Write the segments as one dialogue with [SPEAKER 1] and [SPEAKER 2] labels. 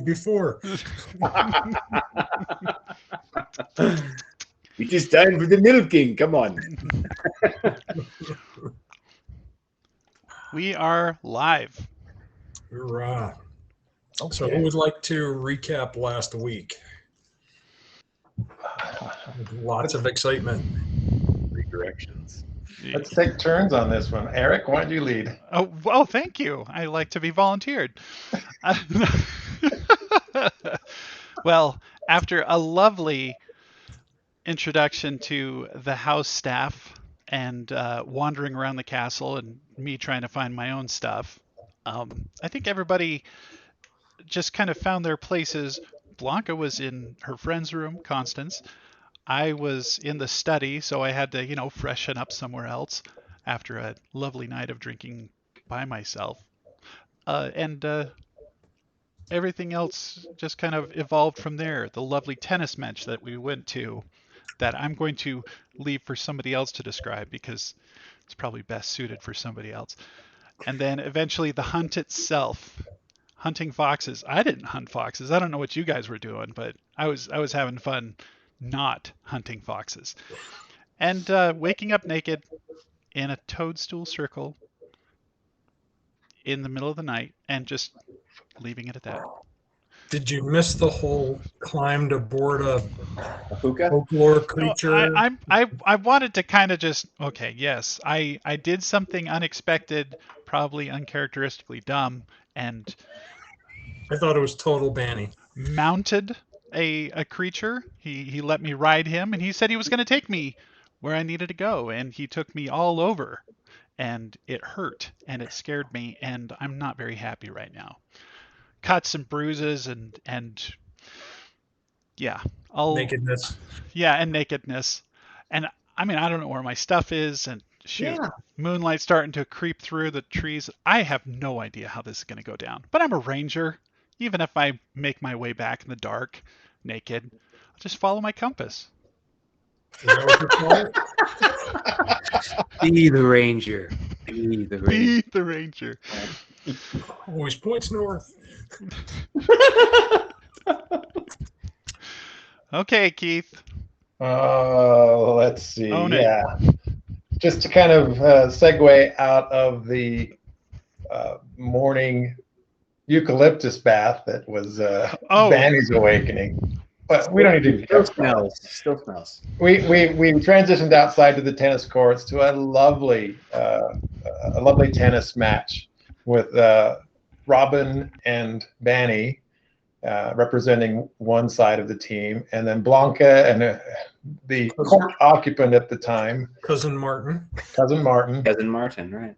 [SPEAKER 1] before.
[SPEAKER 2] It is time for the milking. Come on.
[SPEAKER 3] We are live.
[SPEAKER 1] Hurrah.
[SPEAKER 4] Okay.
[SPEAKER 1] So who would like to recap last week? Lots of excitement.
[SPEAKER 2] Redirections.
[SPEAKER 4] Let's take turns on this one. Eric, why don't you lead?
[SPEAKER 3] Oh, well, thank you. I like to be volunteered. Well, after a lovely introduction to the house staff and wandering around the castle and me trying to find my own stuff, I think everybody just kind of found their places. Blanka was in her friend's room, Constance. I was in the study, so I had to, freshen up somewhere else after a lovely night of drinking by myself. And everything else just kind of evolved from there. The lovely tennis match that we went to, that I'm going to leave for somebody else to describe because it's probably best suited for somebody else. And then eventually the hunt itself. Hunting foxes. I didn't hunt foxes. I don't know what you guys were doing, but I was having fun not hunting foxes. And waking up naked in a toadstool circle in the middle of the night and just leaving it at that.
[SPEAKER 1] Did you miss the whole climbed aboard a
[SPEAKER 2] Hookah?
[SPEAKER 1] folklore creature?
[SPEAKER 3] No, I wanted to kind of just, okay, yes, I did something unexpected, probably uncharacteristically dumb, and
[SPEAKER 1] I thought it was total Bani.
[SPEAKER 3] mounted a creature. He let me ride him, and he said he was going to take me where I needed to go, and he took me all over, and it hurt, and it scared me, and I'm not very happy right now. Cuts and bruises, and yeah,
[SPEAKER 1] Nakedness.
[SPEAKER 3] Yeah, and nakedness, and I mean I don't know where my stuff is, and shoot,
[SPEAKER 2] Yeah.
[SPEAKER 3] moonlight starting to creep through the trees. I have no idea how this is going to go down, but I'm a ranger. Even if I make my way back in the dark, naked, I'll just follow my compass.
[SPEAKER 1] Is that what you call it?
[SPEAKER 2] Be the ranger. Be the ranger.
[SPEAKER 3] Be the ranger.
[SPEAKER 1] Always points north.
[SPEAKER 3] Okay, Keith.
[SPEAKER 4] Let's see.
[SPEAKER 3] Own it.
[SPEAKER 4] Yeah. Just to kind of segue out of the morning eucalyptus bath that was Bani's awakening. But we don't need to
[SPEAKER 2] Still smells.
[SPEAKER 4] We transitioned outside to the tennis courts to a lovely tennis match with Robyn and Bani representing one side of the team, and then Blanka and the court occupant at the time,
[SPEAKER 1] Cousin Martin,
[SPEAKER 2] right?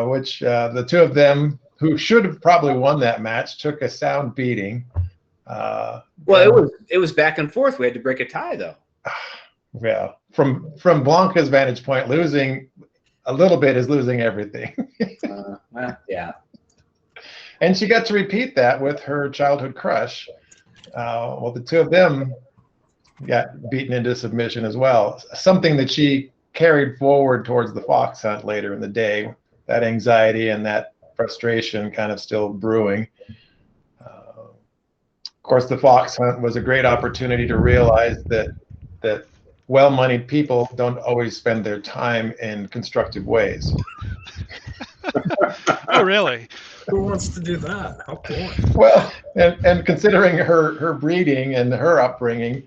[SPEAKER 4] which the two of them, who should have probably won that match, took a sound beating.
[SPEAKER 2] Well, it was back and forth. We had to break a tie, though.
[SPEAKER 4] Yeah, from Blanka's vantage point, losing a little bit is losing everything.
[SPEAKER 2] Well, yeah.
[SPEAKER 4] And she got to repeat that with her childhood crush. Well, the two of them got beaten into submission as well. Something that she carried forward towards the fox hunt later in the day. That anxiety and that frustration kind of still brewing. Of course, the fox hunt was a great opportunity to realize that well-moneyed people don't always spend their time in constructive ways.
[SPEAKER 3] Oh, really?
[SPEAKER 1] who wants to do that? How cool.
[SPEAKER 4] Well, and considering her breeding and her upbringing,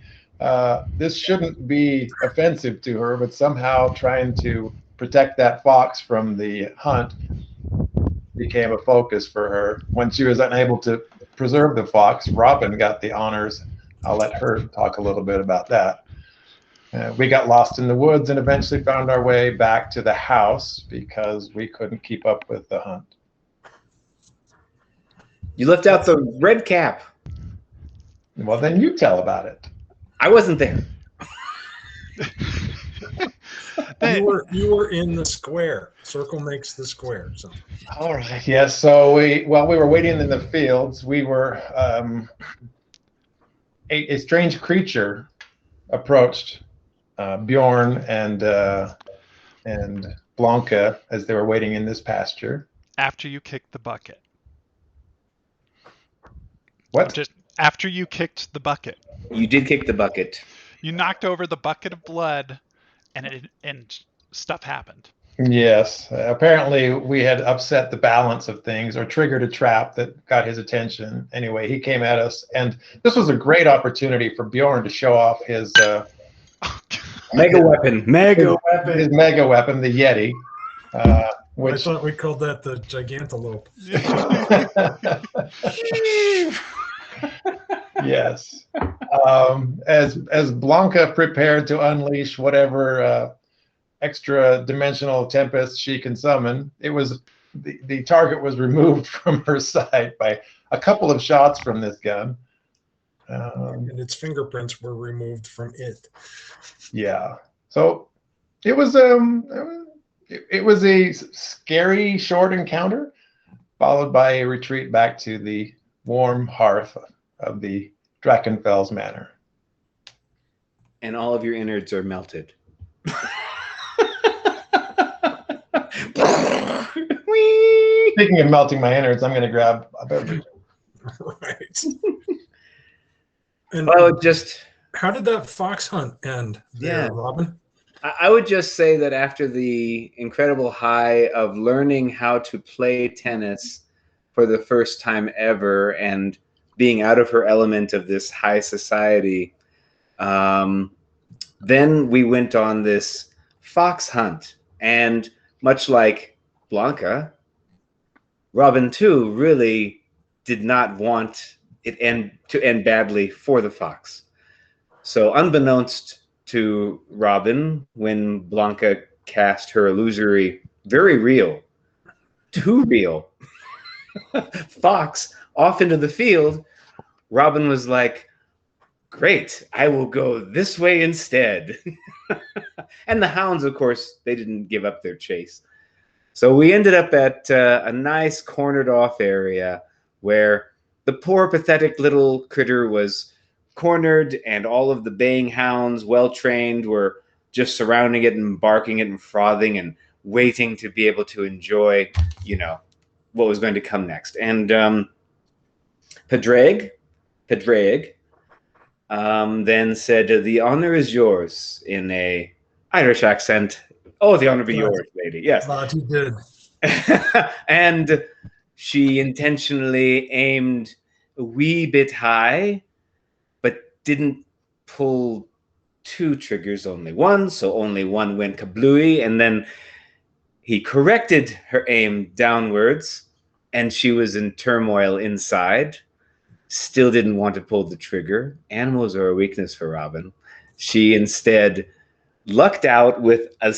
[SPEAKER 4] this shouldn't be offensive to her, but somehow trying to protect that fox from the hunt became a focus for her. When she was unable to preserve the fox, Robyn got the honors. I'll let her talk a little bit about that. We got lost in the woods and eventually found our way back to the house because we couldn't keep up with the hunt.
[SPEAKER 2] You left out the red cap.
[SPEAKER 4] Well, then you tell about it.
[SPEAKER 2] I wasn't there.
[SPEAKER 1] You were in the square. Circle makes the square. So.
[SPEAKER 4] All right. Yes. So while we were waiting in the fields, we were a strange creature approached Bjorn and Blanka as they were waiting in this pasture.
[SPEAKER 3] After you kicked the bucket.
[SPEAKER 4] What?
[SPEAKER 3] After you kicked the bucket.
[SPEAKER 2] You did kick the bucket.
[SPEAKER 3] You knocked over the bucket of blood, and stuff happened.
[SPEAKER 4] Yes. Apparently, we had upset the balance of things or triggered a trap that got his attention. Anyway, he came at us, and this was a great opportunity for Bjorn to show off his
[SPEAKER 2] Mega weapon.
[SPEAKER 4] his mega weapon, the Yeti.
[SPEAKER 1] I
[SPEAKER 4] Which
[SPEAKER 1] thought we called that the Gigantalope.
[SPEAKER 4] yes. As Blanka prepared to unleash whatever extra dimensional tempest she can summon, it was the target was removed from her side by a couple of shots from this gun.
[SPEAKER 1] And its fingerprints were removed from it.
[SPEAKER 4] Yeah. So it was a scary short encounter, followed by a retreat back to the warm hearth of the Drachenfels Manor.
[SPEAKER 2] And all of your innards are melted.
[SPEAKER 4] Speaking of melting my innards, I'm going to grab a beverage.
[SPEAKER 1] Right. And
[SPEAKER 2] Well,
[SPEAKER 1] how did that fox hunt end there, Robyn?
[SPEAKER 2] I would just say that after the incredible high of learning how to play tennis for the first time ever and being out of her element of this high society, then we went on this fox hunt. And much like Blanka, Robyn too really did not want it to end badly for the fox. So unbeknownst to Robyn, when Blanka cast her illusory, very real, too real fox off into the field, Robyn was like, great, I will go this way instead. And the hounds, of course, they didn't give up their chase. So we ended up at a nice cornered off area where the poor, pathetic little critter was cornered, and all of the baying hounds, well trained, were just surrounding it and barking it and frothing and waiting to be able to enjoy, what was going to come next. And Padreg then said, "The honor is yours," in a Irish accent. "Oh, the honor be yours, lady." Yes.
[SPEAKER 1] He did.
[SPEAKER 2] And she intentionally aimed a wee bit high, but didn't pull two triggers, only one. So only one went kablooey. And then he corrected her aim downwards, and she was in turmoil inside. Still didn't want to pull the trigger. Animals are a weakness for Robyn. She instead lucked out with a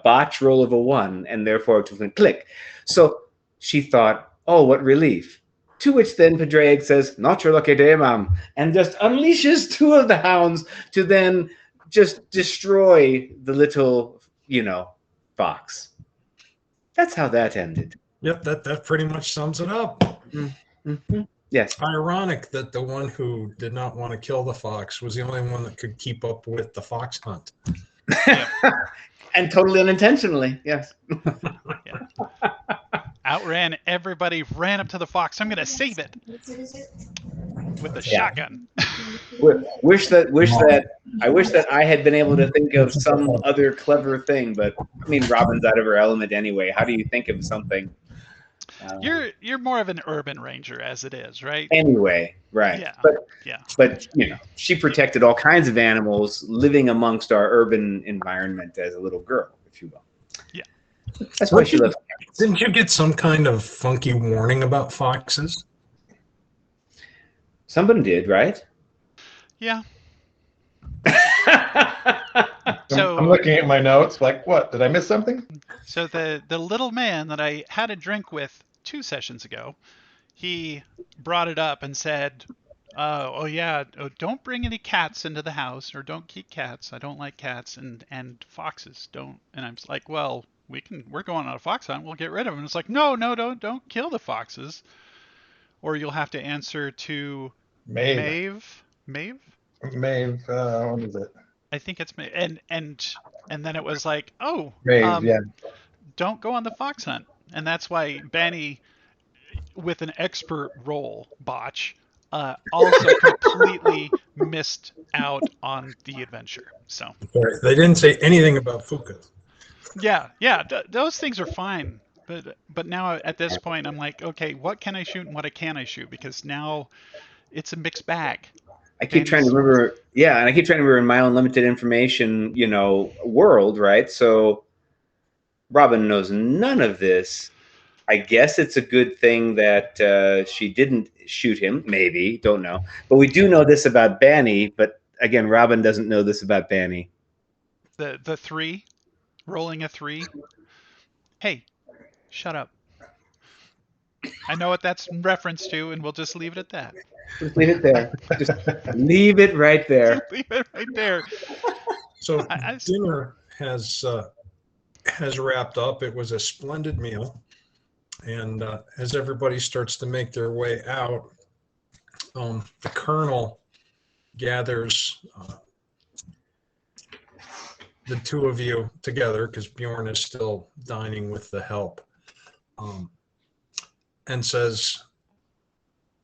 [SPEAKER 2] botch roll of a 1, and therefore it went click. So she thought, oh, what relief. To which then Padreg says, "Not your lucky day, ma'am," and just unleashes 2 of the hounds to then just destroy the little, fox. That's how that ended.
[SPEAKER 1] Yep, that pretty much sums it up.
[SPEAKER 2] Mm-hmm. Yes.
[SPEAKER 1] Ironic that the one who did not want to kill the fox was the only one that could keep up with the fox hunt.
[SPEAKER 2] And totally unintentionally, yes.
[SPEAKER 3] Yeah. Outran everybody, ran up to the fox. I'm going to save it with the shotgun.
[SPEAKER 2] I wish that I had been able to think of some other clever thing, but I mean, Robyn's out of her element anyway. How do you think of something?
[SPEAKER 3] You're more of an urban ranger as it is, right?
[SPEAKER 2] Anyway, right.
[SPEAKER 3] Yeah.
[SPEAKER 2] But she protected all kinds of animals living amongst our urban environment as a little girl, if you will.
[SPEAKER 3] Yeah.
[SPEAKER 2] That's why she loves cats.
[SPEAKER 1] Didn't you get some kind of funky warning about foxes?
[SPEAKER 2] Somebody did, right?
[SPEAKER 3] Yeah.
[SPEAKER 4] I'm looking at my notes, like, what? Did I miss something?
[SPEAKER 3] So the little man that I had a drink with 2 sessions ago, he brought it up and said, don't bring any cats into the house, or don't keep cats. I don't like cats, and foxes don't. And I'm just like, well, we're going on a fox hunt. We'll get rid of them. And it's like, no, don't kill the foxes, or you'll have to answer to Maeve.
[SPEAKER 4] Maeve, what is it?
[SPEAKER 3] I think it's Maeve. And then it was like,
[SPEAKER 4] Maeve, yeah.
[SPEAKER 3] Don't go on the fox hunt. And that's why Bani, with an expert roll botch, also completely missed out on the adventure. So
[SPEAKER 1] They didn't say anything about Fuka.
[SPEAKER 3] yeah, those things are fine. But now at this point, I'm like, okay, what can I shoot and what can't I shoot? Because now it's a mixed bag.
[SPEAKER 2] I keep trying to remember, yeah, and I keep trying to remember in my own limited information, world, right? So Robyn knows none of this. I guess it's a good thing that she didn't shoot him, maybe, don't know. But we do know this about Bani, but again, Robyn doesn't know this about Bani.
[SPEAKER 3] The 3, rolling a 3. Hey, shut up. I know what that's in reference to, and we'll just leave it at that.
[SPEAKER 2] Just leave it there. Just leave it right there.
[SPEAKER 3] Just leave it right there.
[SPEAKER 1] So dinner has wrapped up. It was a splendid meal. And as everybody starts to make their way out, the colonel gathers the two of you together, because Bjorn is still dining with the help, and says,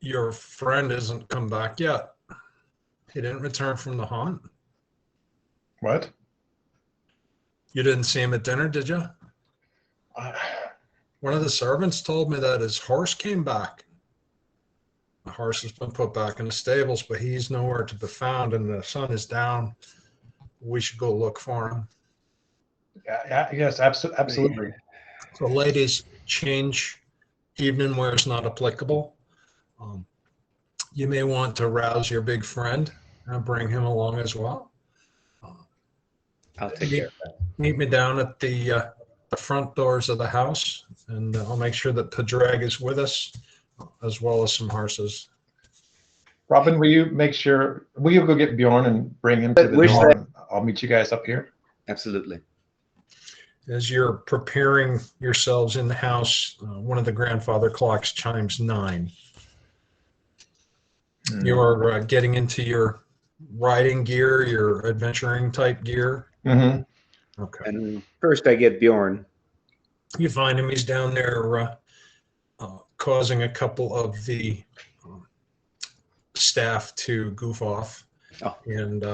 [SPEAKER 1] your friend hasn't come back yet. He didn't return from the hunt.
[SPEAKER 4] What?
[SPEAKER 1] You didn't see him at dinner, did you? One of the servants told me that his horse came back. The horse has been put back in the stables, but he's nowhere to be found, and the sun is down. We should go look for him.
[SPEAKER 4] Yes, absolutely.
[SPEAKER 1] So ladies, change evening wear is not applicable. You may want to rouse your big friend and bring him along as well.
[SPEAKER 2] I'll take care of that.
[SPEAKER 1] Meet me down at the front doors of the house, and I'll make sure that Padreg is with us, as well as some horses.
[SPEAKER 4] Robyn, will you go get Bjorn and bring him to the door? I'll meet you guys up here.
[SPEAKER 2] Absolutely.
[SPEAKER 1] As you're preparing yourselves in the house, one of the grandfather clocks chimes 9. You're getting into your riding gear, your adventuring type gear.
[SPEAKER 4] Mm-hmm.
[SPEAKER 1] Okay.
[SPEAKER 2] And first I get Bjorn.
[SPEAKER 1] You find him. He's down there causing a couple of the staff to goof off.
[SPEAKER 2] Oh.
[SPEAKER 1] And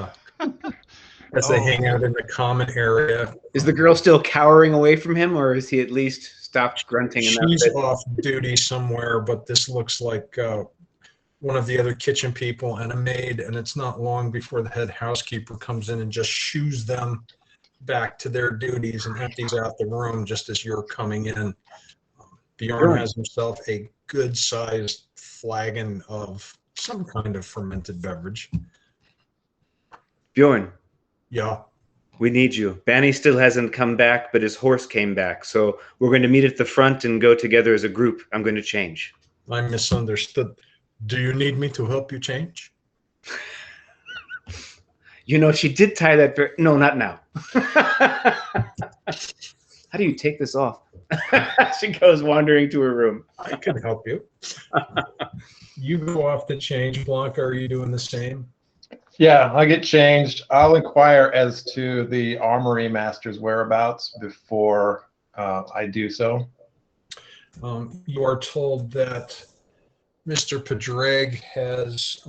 [SPEAKER 1] as they hang out in the common area.
[SPEAKER 2] Is the girl still cowering away from him, or is he at least stopped grunting enough?
[SPEAKER 1] She's off duty somewhere, but this looks like one of the other kitchen people and a maid, and it's not long before the head housekeeper comes in and just shoos them back to their duties and empties out the room just as you're coming in. Bjorn has himself a good-sized flagon of some kind of fermented beverage.
[SPEAKER 2] Bjorn.
[SPEAKER 1] Yeah.
[SPEAKER 2] We need you. Bani still hasn't come back, but his horse came back. So we're going to meet at the front and go together as a group. I'm going to change.
[SPEAKER 1] I misunderstood. Do you need me to help you change?
[SPEAKER 2] She did tie that. No, not now. How do you take this off? She goes wandering to her room.
[SPEAKER 1] I can help you. You go off to change. Blanka, are you doing the same?
[SPEAKER 4] Yeah, I get changed. I'll inquire as to the armory master's whereabouts before I do so.
[SPEAKER 1] You are told that Mr. Padreg has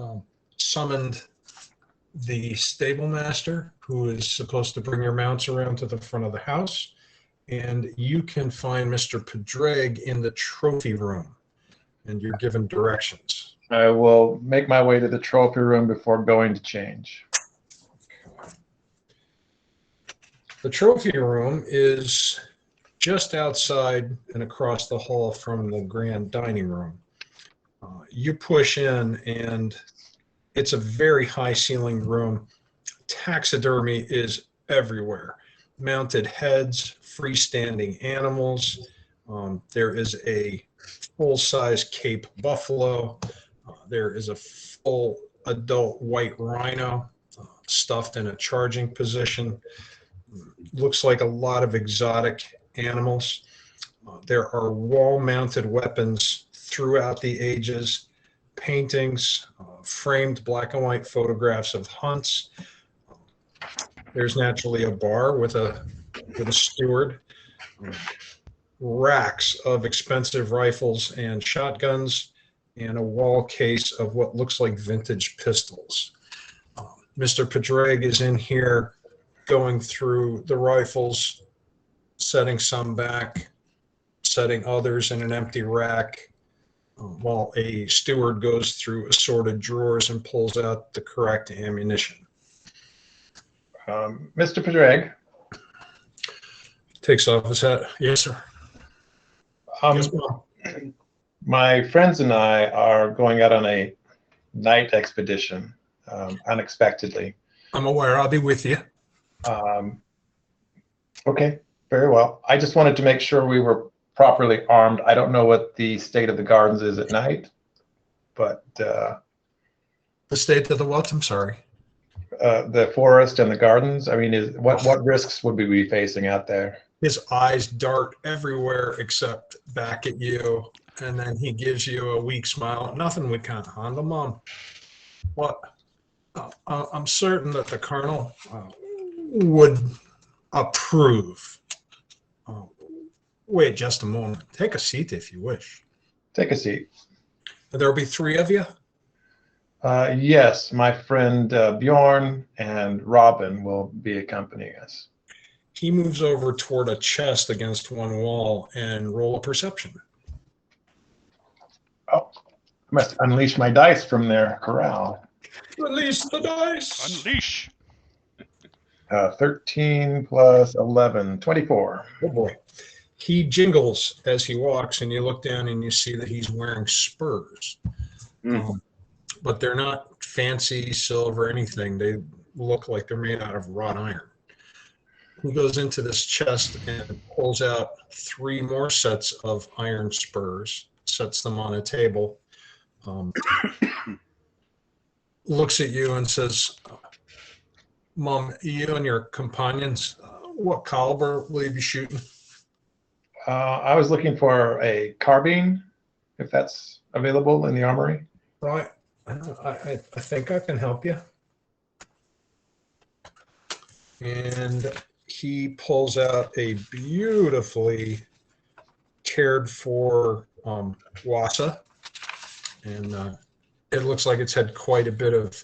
[SPEAKER 1] summoned the stable master, who is supposed to bring your mounts around to the front of the house, and you can find Mr. Padreg in the trophy room, and you're given directions.
[SPEAKER 4] I will make my way to the trophy room before going to change.
[SPEAKER 1] The trophy room is just outside and across the hall from the grand dining room. You push in, and it's a very high-ceilinged room. Taxidermy is everywhere. Mounted heads, freestanding animals. There is a full-size Cape buffalo. There is a full adult white rhino stuffed in a charging position. Looks like a lot of exotic animals. There are wall-mounted weapons throughout the ages, paintings, framed black and white photographs of hunts. There's naturally a bar with a steward, racks of expensive rifles and shotguns, and a wall case of what looks like vintage pistols. Mr. Padreg is in here going through the rifles, setting some back, setting others in an empty rack, while a steward goes through assorted drawers and pulls out the correct ammunition.
[SPEAKER 4] Mr. Padreg.
[SPEAKER 1] Takes off his hat. Yes, sir. Yes, Mom.
[SPEAKER 4] My friends and I are going out on a night expedition, unexpectedly.
[SPEAKER 1] I'm aware. I'll be with you.
[SPEAKER 4] Okay, very well. I just wanted to make sure we were properly armed. I don't know what the state of the gardens is at night, but
[SPEAKER 1] The state of the what? I'm sorry.
[SPEAKER 4] the forest and the gardens. I mean, what risks would we be facing out there?
[SPEAKER 1] His eyes dart everywhere except back at you, and then he gives you a weak smile. Nothing we can't handle, Mom. What? I'm certain that the Colonel would approve. Wait just a moment. Take a seat if you wish.
[SPEAKER 4] Take a seat.
[SPEAKER 1] There'll be three of you?
[SPEAKER 4] Yes, my friend Bjorn and Robyn will be accompanying us.
[SPEAKER 1] He moves over toward a chest against one wall and roll a perception.
[SPEAKER 4] Oh, I must unleash my dice from their corral.
[SPEAKER 1] Release the dice.
[SPEAKER 3] Unleash.
[SPEAKER 4] 13 plus 11, 24.
[SPEAKER 1] Oh boy. He jingles as he walks, and you look down and you see that he's wearing spurs. But they're not fancy silver or anything. They look like they're made out of wrought iron. He goes into this chest and pulls out 3 more sets of iron spurs, sets them on a table, looks at you and says, Mom, you and your companions, what caliber will you be shooting?
[SPEAKER 4] I was looking for a carbine, if that's available in the armory.
[SPEAKER 1] Right. I think I can help you. And he pulls out a beautifully cared for wassa, and it looks like it's had quite a bit of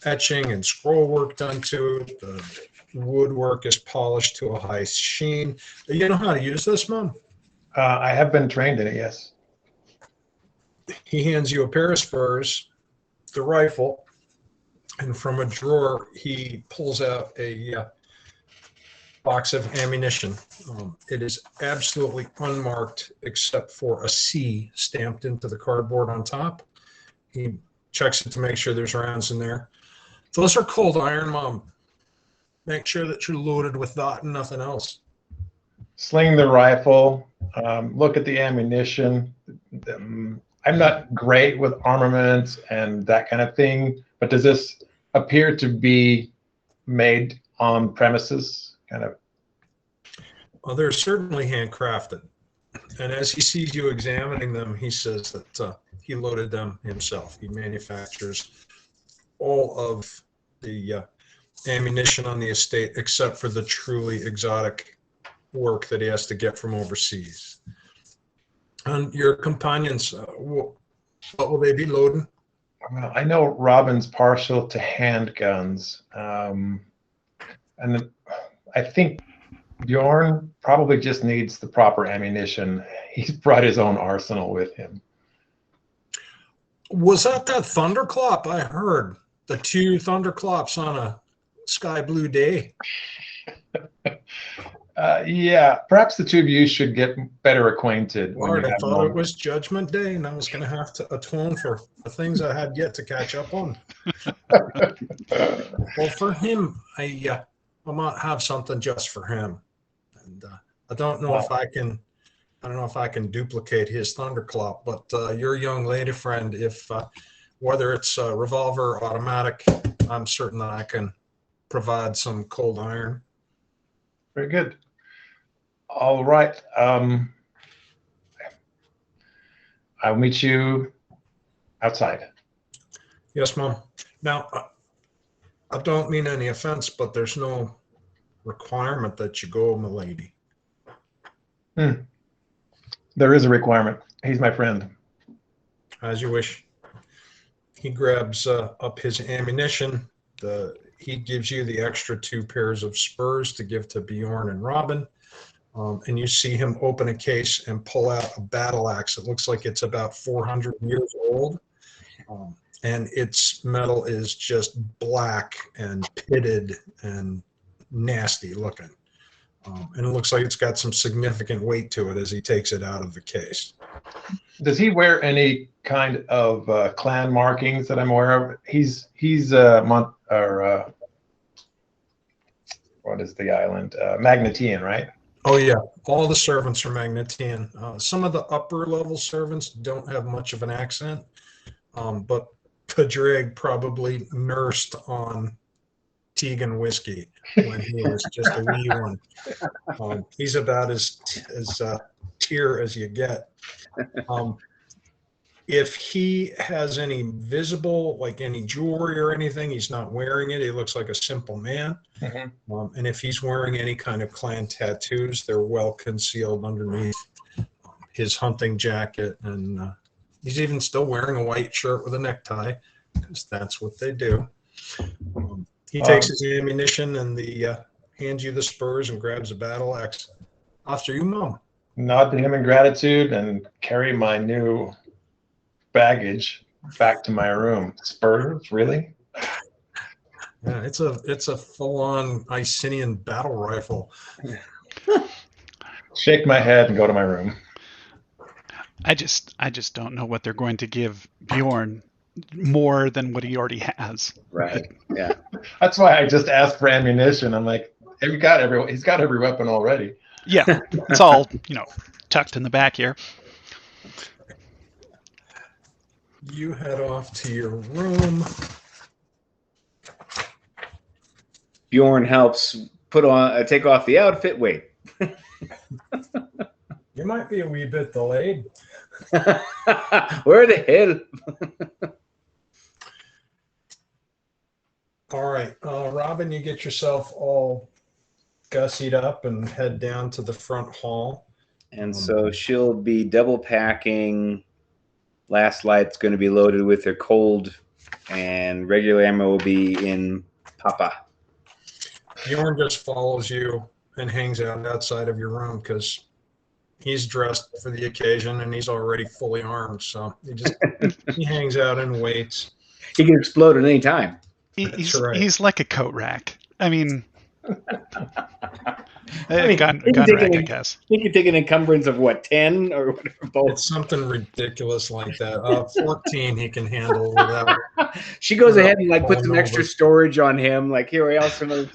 [SPEAKER 1] etching and scroll work done to it. The woodwork is polished to a high sheen. You know how to use this, Mom?
[SPEAKER 4] I have been trained in it, yes.
[SPEAKER 1] He hands you a pair of spurs, the rifle, and from a drawer he pulls out a box of ammunition. It is absolutely unmarked except for a C stamped into the cardboard on top. He checks it to make sure there's rounds in there. Those are cold iron, Mom. Make sure that you're loaded with that and nothing else.
[SPEAKER 4] Sling the rifle, look at the ammunition. I'm not great with armaments and that kind of thing, but does this appear to be made on premises? Kind of.
[SPEAKER 1] Well, they're certainly handcrafted. And as he sees you examining them, he says that he loaded them himself. He manufactures all of the ammunition on the estate except for the truly exotic work that he has to get from overseas. And your companions, what will they be loading?
[SPEAKER 4] Well, I know Robyn's partial to handguns, and I think Bjorn probably just needs the proper ammunition. He's brought his own arsenal with him.
[SPEAKER 1] Was that thunderclap I heard? The 2 thunderclaps on a sky blue day?
[SPEAKER 4] Yeah, perhaps the two of you should get better acquainted.
[SPEAKER 1] Lord, I thought it was Judgment Day, and I was going to have to atone for the things I had yet to catch up on. Well, for him, I might have something just for him, and I don't know if I can. I don't know if I can duplicate his thunderclap, but your young lady friend, if whether it's a revolver or automatic, I'm certain that I can provide some cold iron.
[SPEAKER 4] Very good. All right. I'll meet you outside.
[SPEAKER 1] Yes, Mom. Now, I don't mean any offense, but there's no requirement that you go, milady.
[SPEAKER 4] There is a requirement. He's my friend.
[SPEAKER 1] As you wish. He grabs up his ammunition. He gives you the extra 2 pairs of spurs to give to Bjorn and Robyn. And you see him open a case and pull out a battle axe. It looks like it's about 400 years old. And its metal is just black and pitted and nasty looking. And it looks like it's got some significant weight to it as he takes it out of the case.
[SPEAKER 4] Does he wear any kind of clan markings that I'm aware of? He's what is the island? Magnetian, right?
[SPEAKER 1] Oh yeah, all the servants are Magnetian. Some of the upper level servants don't have much of an accent, but Padreg probably nursed on Tegan whiskey when he was just a wee one. He's about as tier as you get. If he has any visible, like any jewelry or anything, he's not wearing it. He looks like a simple man.
[SPEAKER 4] Mm-hmm.
[SPEAKER 1] And if he's wearing any kind of clan tattoos, they're well concealed underneath his hunting jacket. And he's even still wearing a white shirt with a necktie, because that's what they do. He takes his ammunition and hands you the spurs and grabs a battle axe. After you, Mom.
[SPEAKER 4] Nod to him in gratitude and carry my new baggage back to my room. Spurs, really?
[SPEAKER 1] Yeah, it's a full-on Icenian battle rifle.
[SPEAKER 4] Shake my head and go to my room.
[SPEAKER 3] I just don't know what they're going to give Bjorn more than what he already has.
[SPEAKER 2] Right. Yeah.
[SPEAKER 4] That's why I just asked for ammunition. I'm like, he's got every weapon already.
[SPEAKER 3] Yeah, it's all, tucked in the back here.
[SPEAKER 1] You head off to your room.
[SPEAKER 2] Bjorn helps take off the outfit. Wait.
[SPEAKER 1] You might be a wee bit delayed.
[SPEAKER 2] Where the hell?
[SPEAKER 1] All right, Robyn, you get yourself all gussied up and head down to the front hall.
[SPEAKER 2] And so she'll be double packing. Last light's going to be loaded with her cold, and regular ammo will be in Papa.
[SPEAKER 1] Bjorn just follows you and hangs out outside of your room because he's dressed for the occasion and he's already fully armed. So he hangs out and waits.
[SPEAKER 2] He can explode at any time.
[SPEAKER 3] He's like a coat rack. I mean, gun
[SPEAKER 2] he can
[SPEAKER 3] rack, I guess.
[SPEAKER 2] He can take an encumbrance of what, 10 or whatever. Both.
[SPEAKER 1] It's something ridiculous like that. 14 he can handle without.
[SPEAKER 2] She goes ahead and puts some extra storage on him. Like, here, I also know.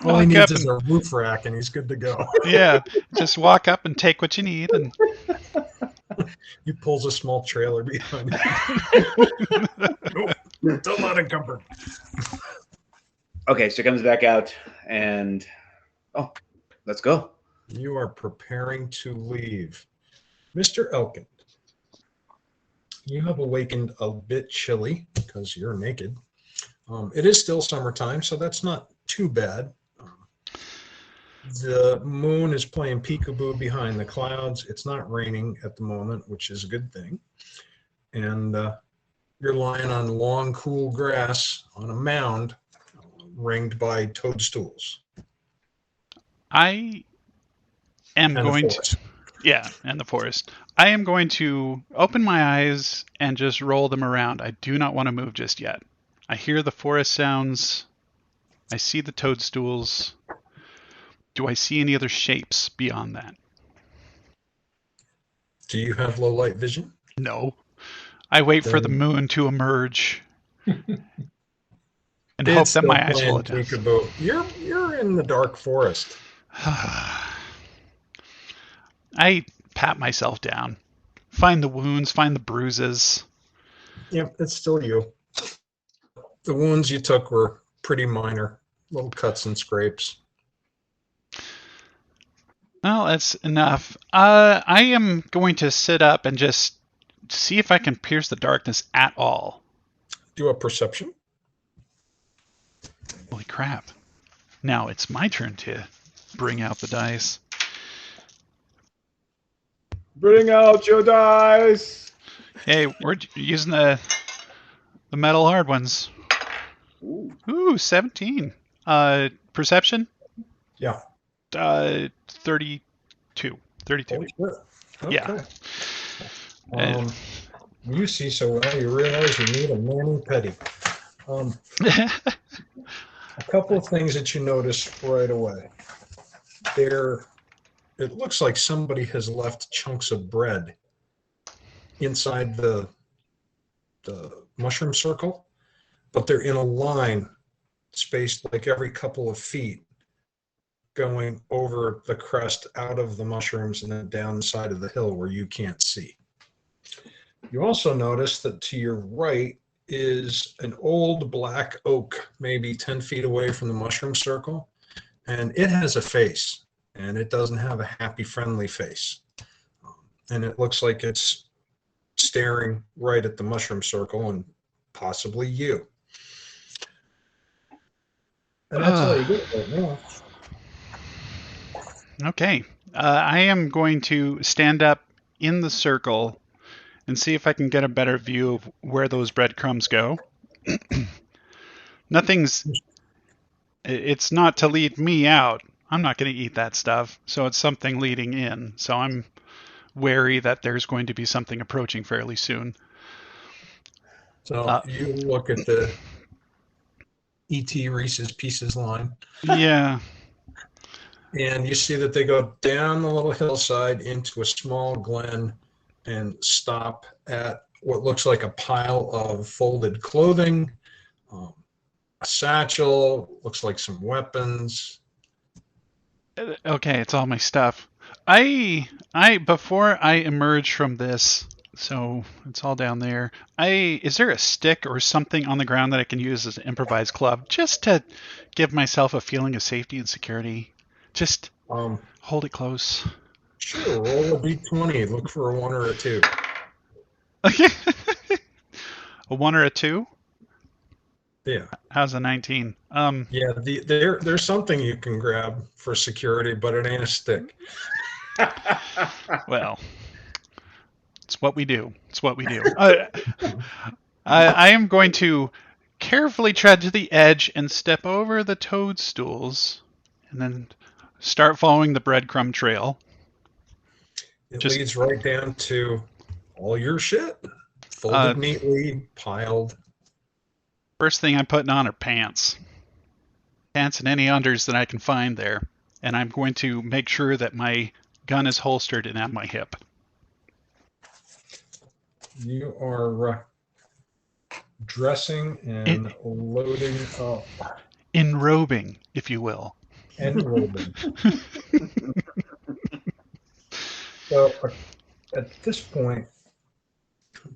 [SPEAKER 1] All he needs is a roof rack and he's good to go.
[SPEAKER 3] Yeah, just walk up and take what you need. And
[SPEAKER 1] he pulls a small trailer behind him. Nope, still not encumbered.
[SPEAKER 2] Okay, so he comes back out and, let's go.
[SPEAKER 1] You are preparing to leave. Mr. Elkind, you have awakened a bit chilly because you're naked. It is still summertime, so that's not too bad. The moon is playing peekaboo behind the clouds. It's not raining at the moment, which is a good thing. And you're lying on long, cool grass on a mound ringed by toadstools.
[SPEAKER 3] I am going to... Yeah, and the forest. I am going to open my eyes and just roll them around. I do not want to move just yet. I hear the forest sounds. I see the toadstools. Do I see any other shapes beyond that?
[SPEAKER 1] Do you have low light vision?
[SPEAKER 3] No. I wait for the moon to emerge and hope that my eyes will adjust.
[SPEAKER 1] You're in the dark forest.
[SPEAKER 3] I pat myself down. Find the wounds, find the bruises.
[SPEAKER 1] Yep, it's still you. The wounds you took were pretty minor, little cuts and scrapes.
[SPEAKER 3] Well, that's enough. I am going to sit up and just see if I can pierce the darkness at all.
[SPEAKER 1] Do a perception.
[SPEAKER 3] Holy crap. Now it's my turn to bring out the dice.
[SPEAKER 2] Bring out your dice.
[SPEAKER 3] Hey, we're using the metal hard ones. Ooh, 17. Perception?
[SPEAKER 1] Yeah.
[SPEAKER 3] 32. 32.
[SPEAKER 1] Holy shit. Okay.
[SPEAKER 3] Yeah.
[SPEAKER 1] You see so well, you realize you need a mani-pedi. A couple of things that you notice right away. It looks like somebody has left chunks of bread inside the mushroom circle, but they're in a line spaced like every couple of feet going over the crust out of the mushrooms and then down the side of the hill where you can't see. You also notice that to your right is an old black oak, maybe 10 feet away from the mushroom circle, and it has a face, and it doesn't have a happy, friendly face. And it looks like it's staring right at the mushroom circle and possibly you. And that's all you get right now.
[SPEAKER 3] Okay. I am going to stand up in the circle and see if I can get a better view of where those breadcrumbs go. It's not to lead me out. I'm not going to eat that stuff. So it's something leading in. So I'm wary that there's going to be something approaching fairly soon.
[SPEAKER 1] So you look at the E.T. Reese's Pieces line.
[SPEAKER 3] Yeah.
[SPEAKER 1] And you see that they go down the little hillside into a small glen and stop at what looks like a pile of folded clothing, a satchel, looks like some weapons.
[SPEAKER 3] Okay, it's all my stuff. Before I emerge from this, so it's all down there. Is there a stick or something on the ground that I can use as an improvised club just to give myself a feeling of safety and security? Just hold it close.
[SPEAKER 1] Sure, roll a d20. Look for a 1 or a 2.
[SPEAKER 3] A 1 or a 2?
[SPEAKER 1] Yeah.
[SPEAKER 3] How's a 19?
[SPEAKER 1] Yeah, there's something you can grab for security, but it ain't a stick.
[SPEAKER 3] Well, it's what we do. It's what we do. I am going to carefully tread to the edge and step over the toadstools and then start following the breadcrumb trail.
[SPEAKER 1] It leads right down to all your shit, folded neatly, piled.
[SPEAKER 3] First thing I'm putting on are pants. Pants and any unders that I can find there. And I'm going to make sure that my gun is holstered and at my hip.
[SPEAKER 1] You are dressing and loading up.
[SPEAKER 3] Enrobing, if you will.
[SPEAKER 1] Enrobing. So at this point,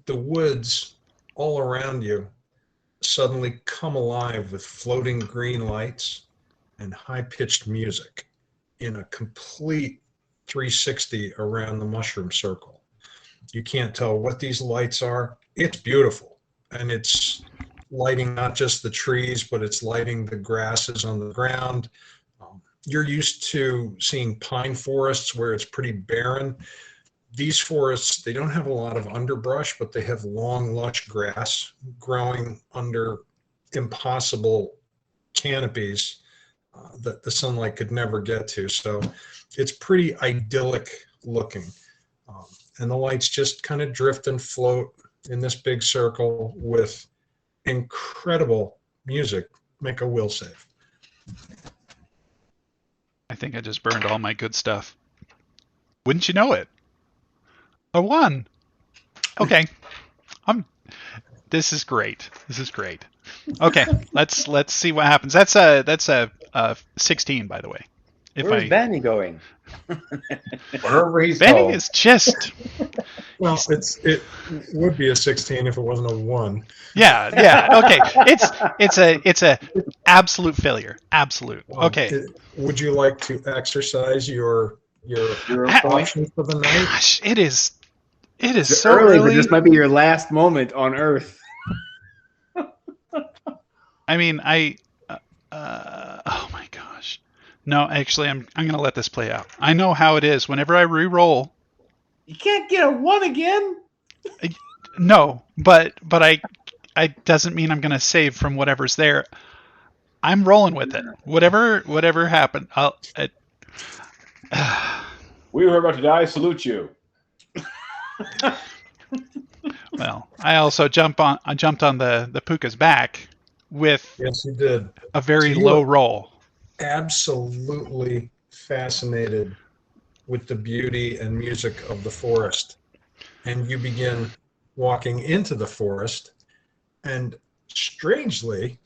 [SPEAKER 1] the woods all around you suddenly come alive with floating green lights and high-pitched music in a complete 360 around the mushroom circle. You can't tell what these lights are. It's beautiful, and it's lighting not just the trees, but it's lighting the grasses on the ground. You're used to seeing pine forests where it's pretty barren. These forests, they don't have a lot of underbrush, but they have long, lush grass growing under impossible canopies that the sunlight could never get to. So it's pretty idyllic looking. And the lights just kind of drift and float in this big circle with incredible music. Make a will save.
[SPEAKER 3] I think I just burned all my good stuff. Wouldn't you know it? A 1. Okay. This is great. This is great. Okay, let's see what happens. That's a 16, by the way.
[SPEAKER 2] Where's Bani going?
[SPEAKER 4] Wherever he's
[SPEAKER 3] Bani
[SPEAKER 4] told.
[SPEAKER 3] is just.
[SPEAKER 1] Well, it would be a 16 if it wasn't a 1.
[SPEAKER 3] Yeah. Okay. It's a absolute failure. Absolute. Okay.
[SPEAKER 1] Would you like to exercise your options for the night?
[SPEAKER 3] Gosh, it is
[SPEAKER 2] It's
[SPEAKER 3] so
[SPEAKER 2] early,
[SPEAKER 3] early.
[SPEAKER 2] but this might be your last moment on Earth.
[SPEAKER 3] I mean, oh my gosh. No, actually, I'm gonna let this play out. I know how it is. Whenever I re-roll,
[SPEAKER 2] You can't get a 1 again.
[SPEAKER 3] No, but I doesn't mean I'm gonna save from whatever's there. I'm rolling with it. Whatever happened,
[SPEAKER 5] We were about to die. Salute you.
[SPEAKER 3] well, I also jumped on the puka's back with
[SPEAKER 1] Yes, you did.
[SPEAKER 3] a very
[SPEAKER 1] So you
[SPEAKER 3] low
[SPEAKER 1] are
[SPEAKER 3] roll.
[SPEAKER 1] absolutely fascinated with the beauty and music of the forest. And you begin walking into the forest, and strangely,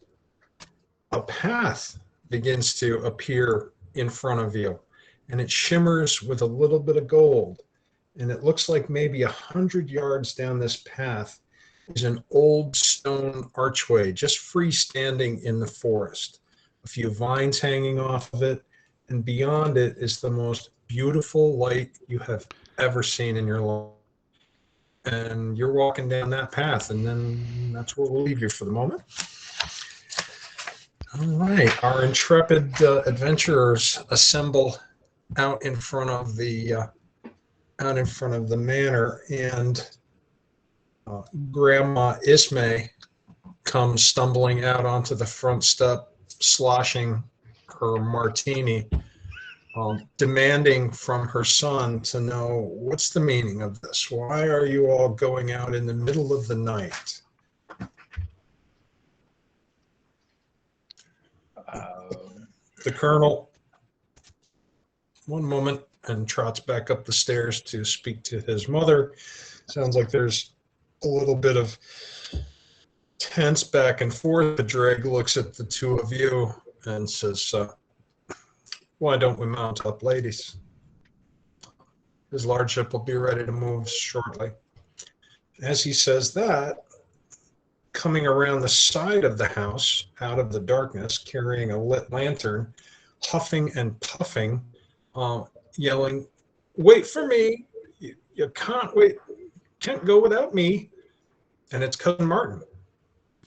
[SPEAKER 1] a path begins to appear in front of you, and it shimmers with a little bit of gold. And it looks like maybe 100 yards down this path is an old stone archway, just freestanding in the forest. A few vines hanging off of it, and beyond it is the most beautiful light you have ever seen in your life. And you're walking down that path, and then that's where we'll leave you for the moment. All right, our intrepid adventurers assemble out in front of the manor, and Grandma Ismay comes stumbling out onto the front step, sloshing her martini, demanding from her son to know, what's the meaning of this? Why are you all going out in the middle of the night? The colonel, one moment, and trots back up the stairs to speak to his mother. Sounds like there's a little bit of tense back and forth. Padreg looks at the two of you and says, why don't we mount up, ladies? His lordship will be ready to move shortly. As he says that, coming around the side of the house, out of the darkness, carrying a lit lantern, huffing and puffing, yelling, wait for me, you can't wait, can't go without me. And it's Cousin Martin.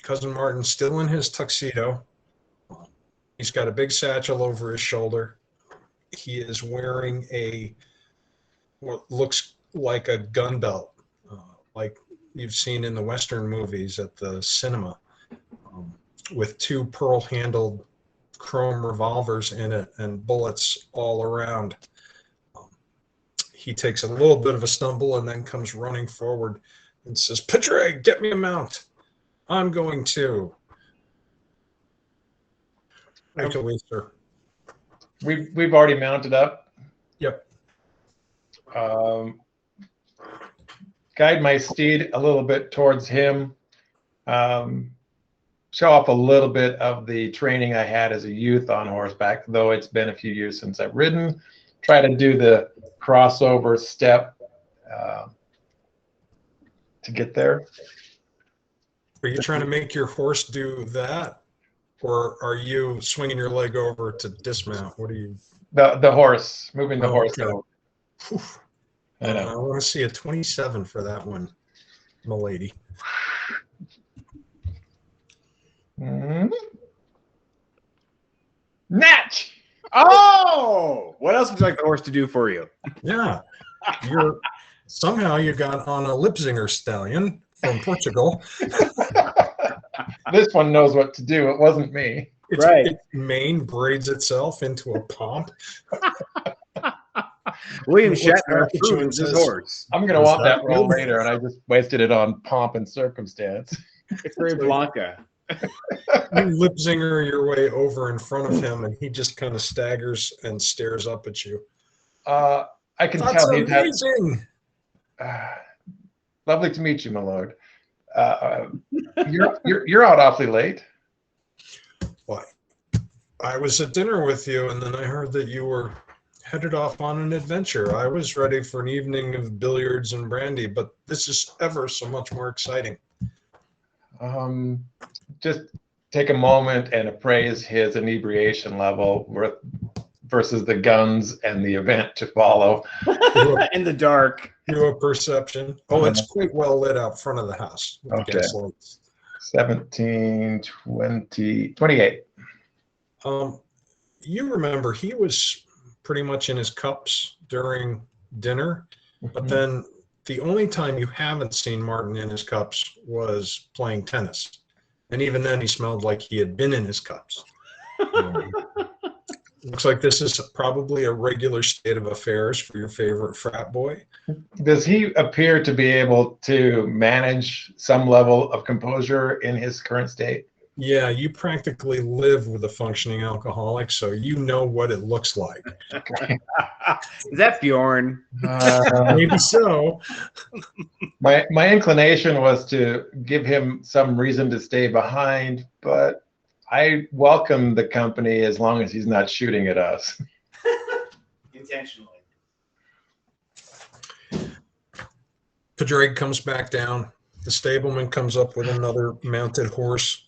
[SPEAKER 1] Cousin Martin still in his tuxedo. He's got a big satchel over his shoulder. He is wearing what looks like a gun belt, like you've seen in the Western movies at the cinema, with two pearl-handled chrome revolvers in it and bullets all around. He takes a little bit of a stumble and then comes running forward and says, Padreg, get me a mount. I'm going to. Actually, sir.
[SPEAKER 4] We've already mounted up.
[SPEAKER 1] Yep.
[SPEAKER 4] Guide my steed a little bit towards him. Show off a little bit of the training I had as a youth on horseback, though it's been a few years since I've ridden. Try to do the crossover step to get there.
[SPEAKER 1] Are you trying to make your horse do that? Or are you swinging your leg over to dismount? What are you?
[SPEAKER 4] The horse, moving the horse
[SPEAKER 1] okay.
[SPEAKER 4] over.
[SPEAKER 1] I want to see a 27 for that one, milady.
[SPEAKER 4] Natch!
[SPEAKER 2] Oh! What else would you like the horse to do for you?
[SPEAKER 1] Yeah. Somehow you got on a Lipzinger stallion from Portugal.
[SPEAKER 4] This one knows what to do. It wasn't me.
[SPEAKER 1] Its mane braids itself into a pomp.
[SPEAKER 2] William Shatner approves his horse.
[SPEAKER 4] I'm going to want that roll later, and I just wasted it on pomp and circumstance.
[SPEAKER 2] It's very Blanka.
[SPEAKER 1] You Lipzinger your way over in front of him, and he just kind of staggers and stares up at you.
[SPEAKER 4] I can
[SPEAKER 1] That's
[SPEAKER 4] tell he's
[SPEAKER 1] amazing.
[SPEAKER 4] Lovely to meet you, my lord. You're out awfully late.
[SPEAKER 1] Why? I was at dinner with you, and then I heard that you were headed off on an adventure. I was ready for an evening of billiards and brandy, but this is ever so much more exciting.
[SPEAKER 4] Just take a moment and appraise his inebriation level versus the guns and the event to follow.
[SPEAKER 2] In the dark.
[SPEAKER 1] Do a perception. Oh, it's quite well lit out front of the house.
[SPEAKER 4] Okay. 17, 20, 28.
[SPEAKER 1] You remember he was pretty much in his cups during dinner, But then the only time you haven't seen Martin in his cups was playing tennis. And even then he smelled like he had been in his cups. Looks like this is probably a regular state of affairs for your favorite frat boy.
[SPEAKER 4] Does he appear to be able to manage some level of composure in his current state?
[SPEAKER 1] Yeah, you practically live with a functioning alcoholic, so you know what it looks like.
[SPEAKER 2] Is that Bjorn?
[SPEAKER 1] Maybe so.
[SPEAKER 4] My inclination was to give him some reason to stay behind, but I welcome the company as long as he's not shooting at us.
[SPEAKER 2] Intentionally.
[SPEAKER 1] Padreg comes back down. The stableman comes up with another mounted horse.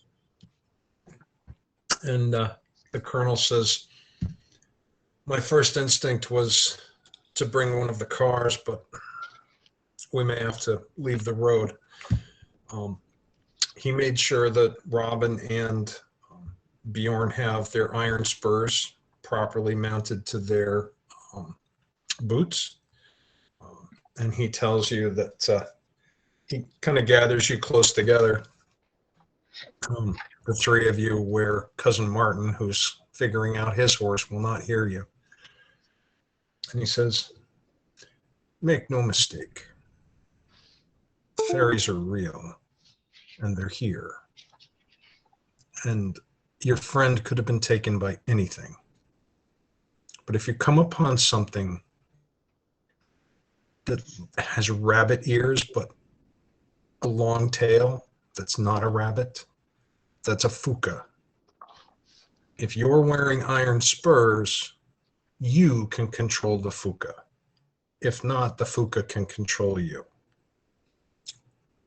[SPEAKER 1] And the colonel says, my first instinct was to bring one of the cars, but we may have to leave the road. He made sure that Robyn and Bjorn have their iron spurs properly mounted to their boots. And he tells you that he kind of gathers you close together. The three of you, where Cousin Martin, who's figuring out his horse, will not hear you. And he says, make no mistake. Fairies are real, and they're here. And your friend could have been taken by anything. But if you come upon something that has rabbit ears, but a long tail that's not a rabbit, that's a fuka. If you're wearing iron spurs, you can control the fuka. If not, the fuka can control you.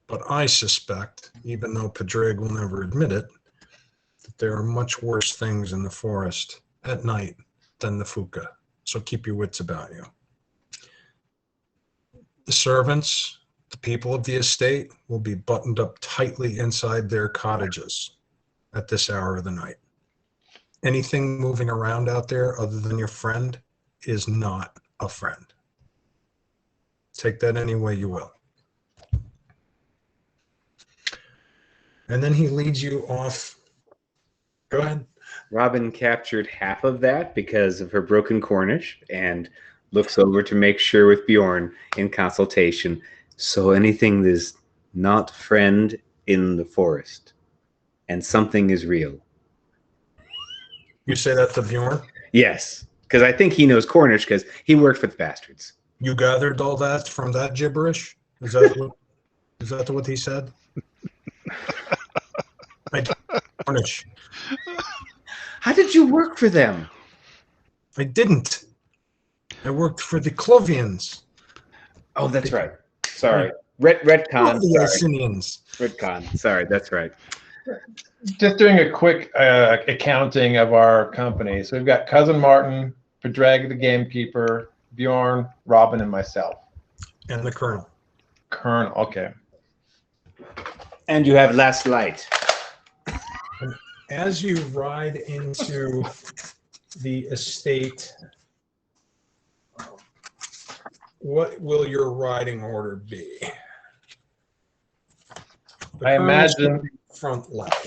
[SPEAKER 1] But I suspect, even though Padreg will never admit it, that there are much worse things in the forest at night than the fuka. So keep your wits about you. The servants, the people of the estate, will be buttoned up tightly inside their cottages at this hour of the night. Anything moving around out there other than your friend is not a friend. Take that any way you will. And then he leads you off. Go ahead.
[SPEAKER 2] Robyn captured half of that because of her broken Cornish and looks over to make sure with Bjorn in consultation. So anything that's not friend in the forest and something is real.
[SPEAKER 1] You say that to Bjorn?
[SPEAKER 2] Yes, because I think he knows Cornish because he worked for the bastards.
[SPEAKER 1] You gathered all that from that gibberish? Is that what he said? I Cornish.
[SPEAKER 2] How did you work for them?
[SPEAKER 1] I didn't. I worked for the Clovians.
[SPEAKER 2] Oh, that's right. Sorry. Retcon.
[SPEAKER 1] The
[SPEAKER 2] Sorry.
[SPEAKER 1] Icenians.
[SPEAKER 2] Retcon. Sorry, that's right.
[SPEAKER 4] Just doing a quick accounting of our company. So we've got Cousin Martin, Padreg the gamekeeper, Bjorn, Robyn, and myself.
[SPEAKER 1] And the Colonel.
[SPEAKER 4] Colonel, okay.
[SPEAKER 2] And you have last light.
[SPEAKER 1] As you ride into the estate, what will your riding order be?
[SPEAKER 4] I imagine
[SPEAKER 1] front left.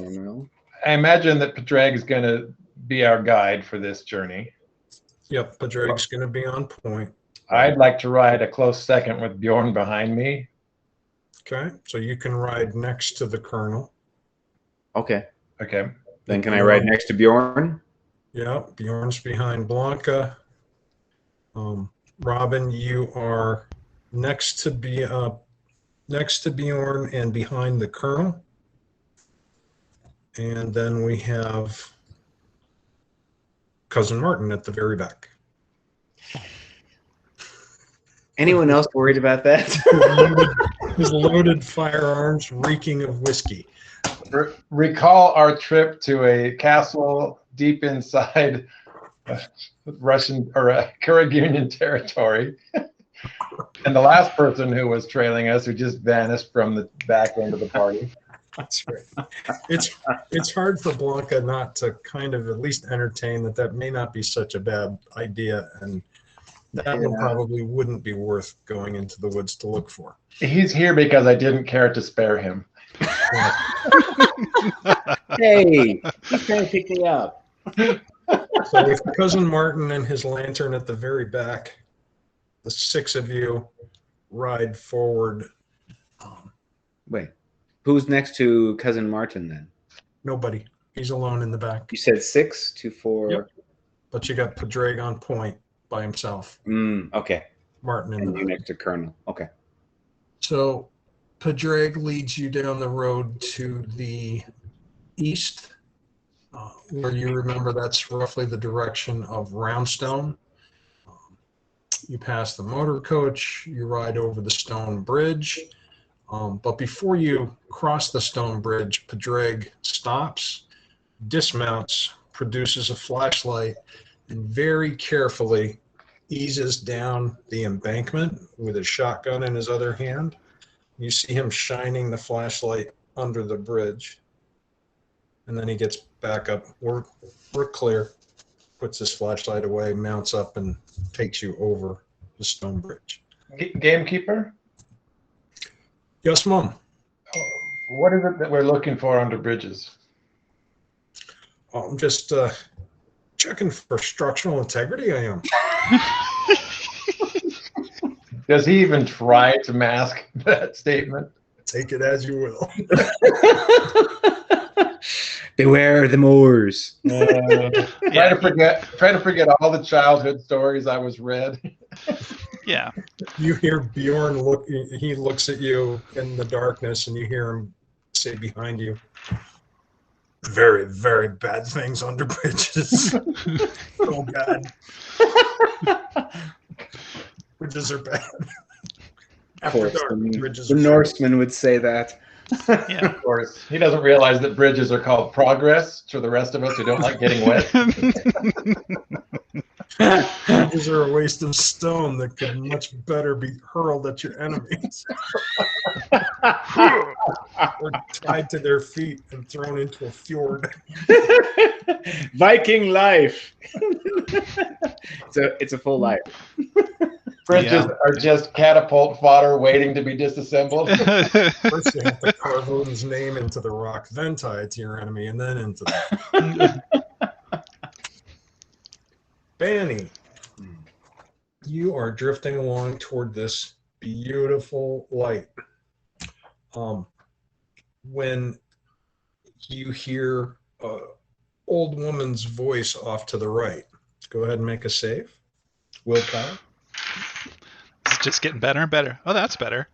[SPEAKER 4] I imagine that Padreg is going to be our guide for this journey.
[SPEAKER 1] Yep, Padreg's going to be on point.
[SPEAKER 4] I'd like to ride a close second with Bjorn behind me.
[SPEAKER 1] Okay, so you can ride next to the Colonel.
[SPEAKER 2] Okay.
[SPEAKER 4] Okay.
[SPEAKER 2] Then can I ride next to Bjorn?
[SPEAKER 1] Yeah, Bjorn's behind Blanka. Robyn, you are next to Bjorn and behind the Colonel. And then we have Cousin Martin at the very back.
[SPEAKER 2] Anyone else worried about that?
[SPEAKER 1] His loaded firearms reeking of whiskey.
[SPEAKER 4] Recall our trip to a castle deep inside Russian or Caribbean territory. And the last person who was trailing us, who just vanished from the back end of the party.
[SPEAKER 1] That's right. It's hard for Blanka not to kind of at least entertain that may not be such a bad idea. And That one probably wouldn't be worth going into the woods to look for.
[SPEAKER 4] He's here because I didn't care to spare him.
[SPEAKER 2] Hey, he's trying to pick me up.
[SPEAKER 1] So with Cousin Martin and his lantern at the very back, the 6 of you ride forward.
[SPEAKER 2] Wait, who's next to Cousin Martin then?
[SPEAKER 1] Nobody. He's alone in the back.
[SPEAKER 2] You said 6 to 4.
[SPEAKER 1] Yep. But you got Padreg on point by himself.
[SPEAKER 2] Okay.
[SPEAKER 1] Martin in the
[SPEAKER 2] And you
[SPEAKER 1] back.
[SPEAKER 2] next to Colonel. Okay.
[SPEAKER 1] So Padreg leads you down the road to the east, where you remember that's roughly the direction of Roundstone. You pass the motor coach, you ride over the stone bridge. But before you cross the stone bridge, Padreg stops, dismounts, produces a flashlight, and very carefully eases down the embankment with a shotgun in his other hand. You see him shining the flashlight under the bridge. And then he gets back up. We're clear. Puts his flashlight away, mounts up, and takes you over the stone bridge.
[SPEAKER 4] Gamekeeper?
[SPEAKER 1] Yes, Mom.
[SPEAKER 4] What is it that we're looking for under bridges?
[SPEAKER 1] I'm just checking for structural integrity. I am.
[SPEAKER 4] Does he even try to mask that statement?
[SPEAKER 1] Take it as you will.
[SPEAKER 2] Beware the Moors.
[SPEAKER 4] Try to forget all the childhood stories I was read.
[SPEAKER 3] Yeah.
[SPEAKER 1] You hear Bjorn look. He looks at you in the darkness, and you hear him say behind you, "Very, very bad things under bridges." Oh God, bridges are bad. After
[SPEAKER 2] Of course,
[SPEAKER 1] dark, bridges
[SPEAKER 2] the
[SPEAKER 1] are
[SPEAKER 2] Norseman would say that.
[SPEAKER 3] Yeah.
[SPEAKER 4] Of course, he doesn't realize that bridges are called progress to the rest of us who don't like getting wet.
[SPEAKER 1] Bridges are a waste of stone that could much better be hurled at your enemies, or tied to their feet and thrown into a fjord.
[SPEAKER 2] Viking life. It's a full life.
[SPEAKER 4] Bridges are just catapult fodder waiting to be disassembled.
[SPEAKER 1] First, you have to carve Odin's name into the rock, then tie it to your enemy, and then into the. Bani, you are drifting along toward this beautiful light. When you hear an old woman's voice off to the right, go ahead and make a save. Willpower.
[SPEAKER 3] It's just getting better and better. Oh, that's better.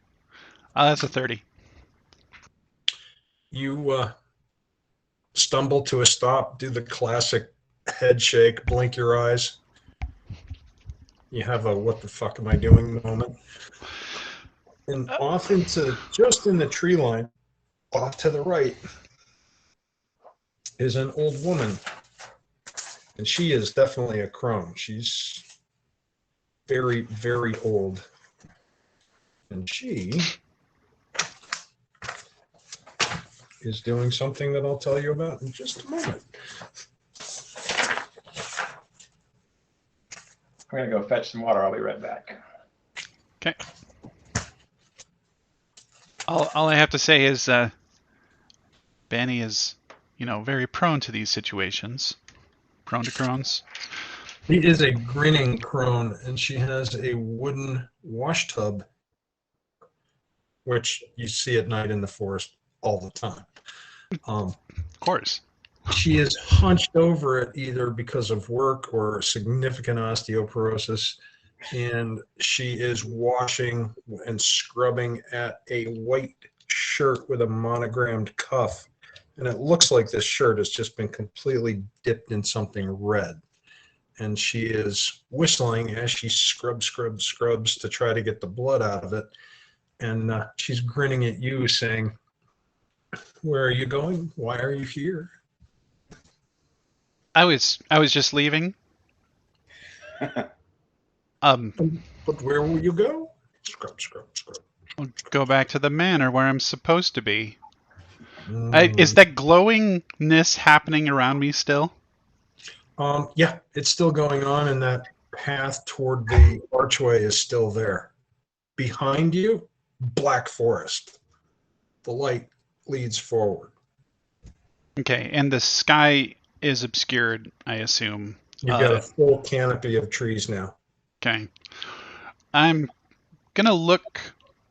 [SPEAKER 3] Oh, that's a 30.
[SPEAKER 1] You stumble to a stop, do the classic head shake, blink your eyes. You have a "what the fuck am I doing" moment. And off into, just in the tree line, off to the right, is an old woman. And she is definitely a crone. She's very, very old. And she is doing something that I'll tell you about in just a moment.
[SPEAKER 4] I'm going to go fetch some water. I'll be right back.
[SPEAKER 3] Okay. All I have to say is Bani is, very prone to these situations. Prone to crones.
[SPEAKER 1] She is a grinning crone, and she has a wooden wash tub, which you see at night in the forest all the time.
[SPEAKER 3] Of course.
[SPEAKER 1] She is hunched over it either because of work or significant osteoporosis, and she is washing and scrubbing at a white shirt with a monogrammed cuff, and it looks like this shirt has just been completely dipped in something red. And she is whistling as she scrubs to try to get the blood out of it, and she's grinning at you, saying, "Where are you going? Why are you here?"
[SPEAKER 3] I was just leaving.
[SPEAKER 1] But where will you go? Scrub.
[SPEAKER 3] I'll go back to the manor where I'm supposed to be.
[SPEAKER 1] Mm.
[SPEAKER 3] Is that glowingness happening around me still?
[SPEAKER 1] Yeah, it's still going on in that path toward the archway is still there. Behind you, black forest. The light leads forward.
[SPEAKER 3] Okay, and the sky is obscured, I assume.
[SPEAKER 1] You've got a full canopy of trees now.
[SPEAKER 3] Okay. I'm going to look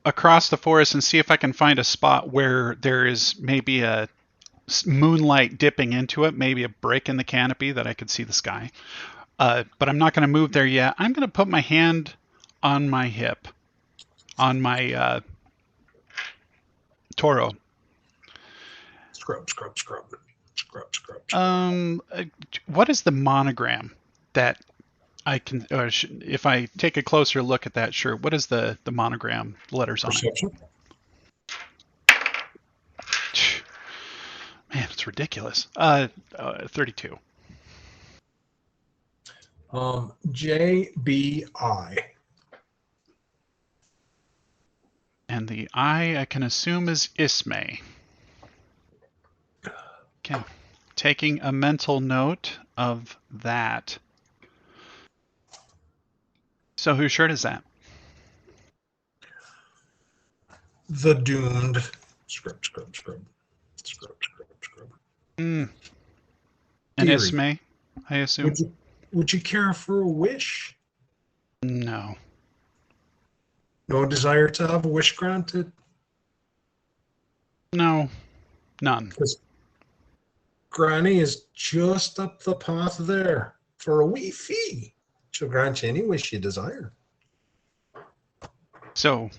[SPEAKER 3] across the forest and see if I can find a spot where there is maybe a moonlight dipping into it, maybe a break in the canopy that I could see the sky. But I'm not going to move there yet. I'm going to put my hand on my hip, on my Toro.
[SPEAKER 1] Scrub.
[SPEAKER 3] What is the monogram that I can, if I take a closer look at that shirt, what is the monogram letters on
[SPEAKER 1] Perception.
[SPEAKER 3] it? Man, it's ridiculous. 32.
[SPEAKER 1] JBI.
[SPEAKER 3] And the I can assume is Ismay. Okay. Taking a mental note of that. So whose shirt is that?
[SPEAKER 1] The Doomed. Scrub.
[SPEAKER 3] And
[SPEAKER 1] Eerie.
[SPEAKER 3] Ismay, I assume?
[SPEAKER 1] Would you care for a wish?
[SPEAKER 3] No.
[SPEAKER 1] No desire to have a wish granted?
[SPEAKER 3] No. None.
[SPEAKER 1] Because Granny is just up the path there for a wee fee. She'll grant you any wish you desire.
[SPEAKER 3] So,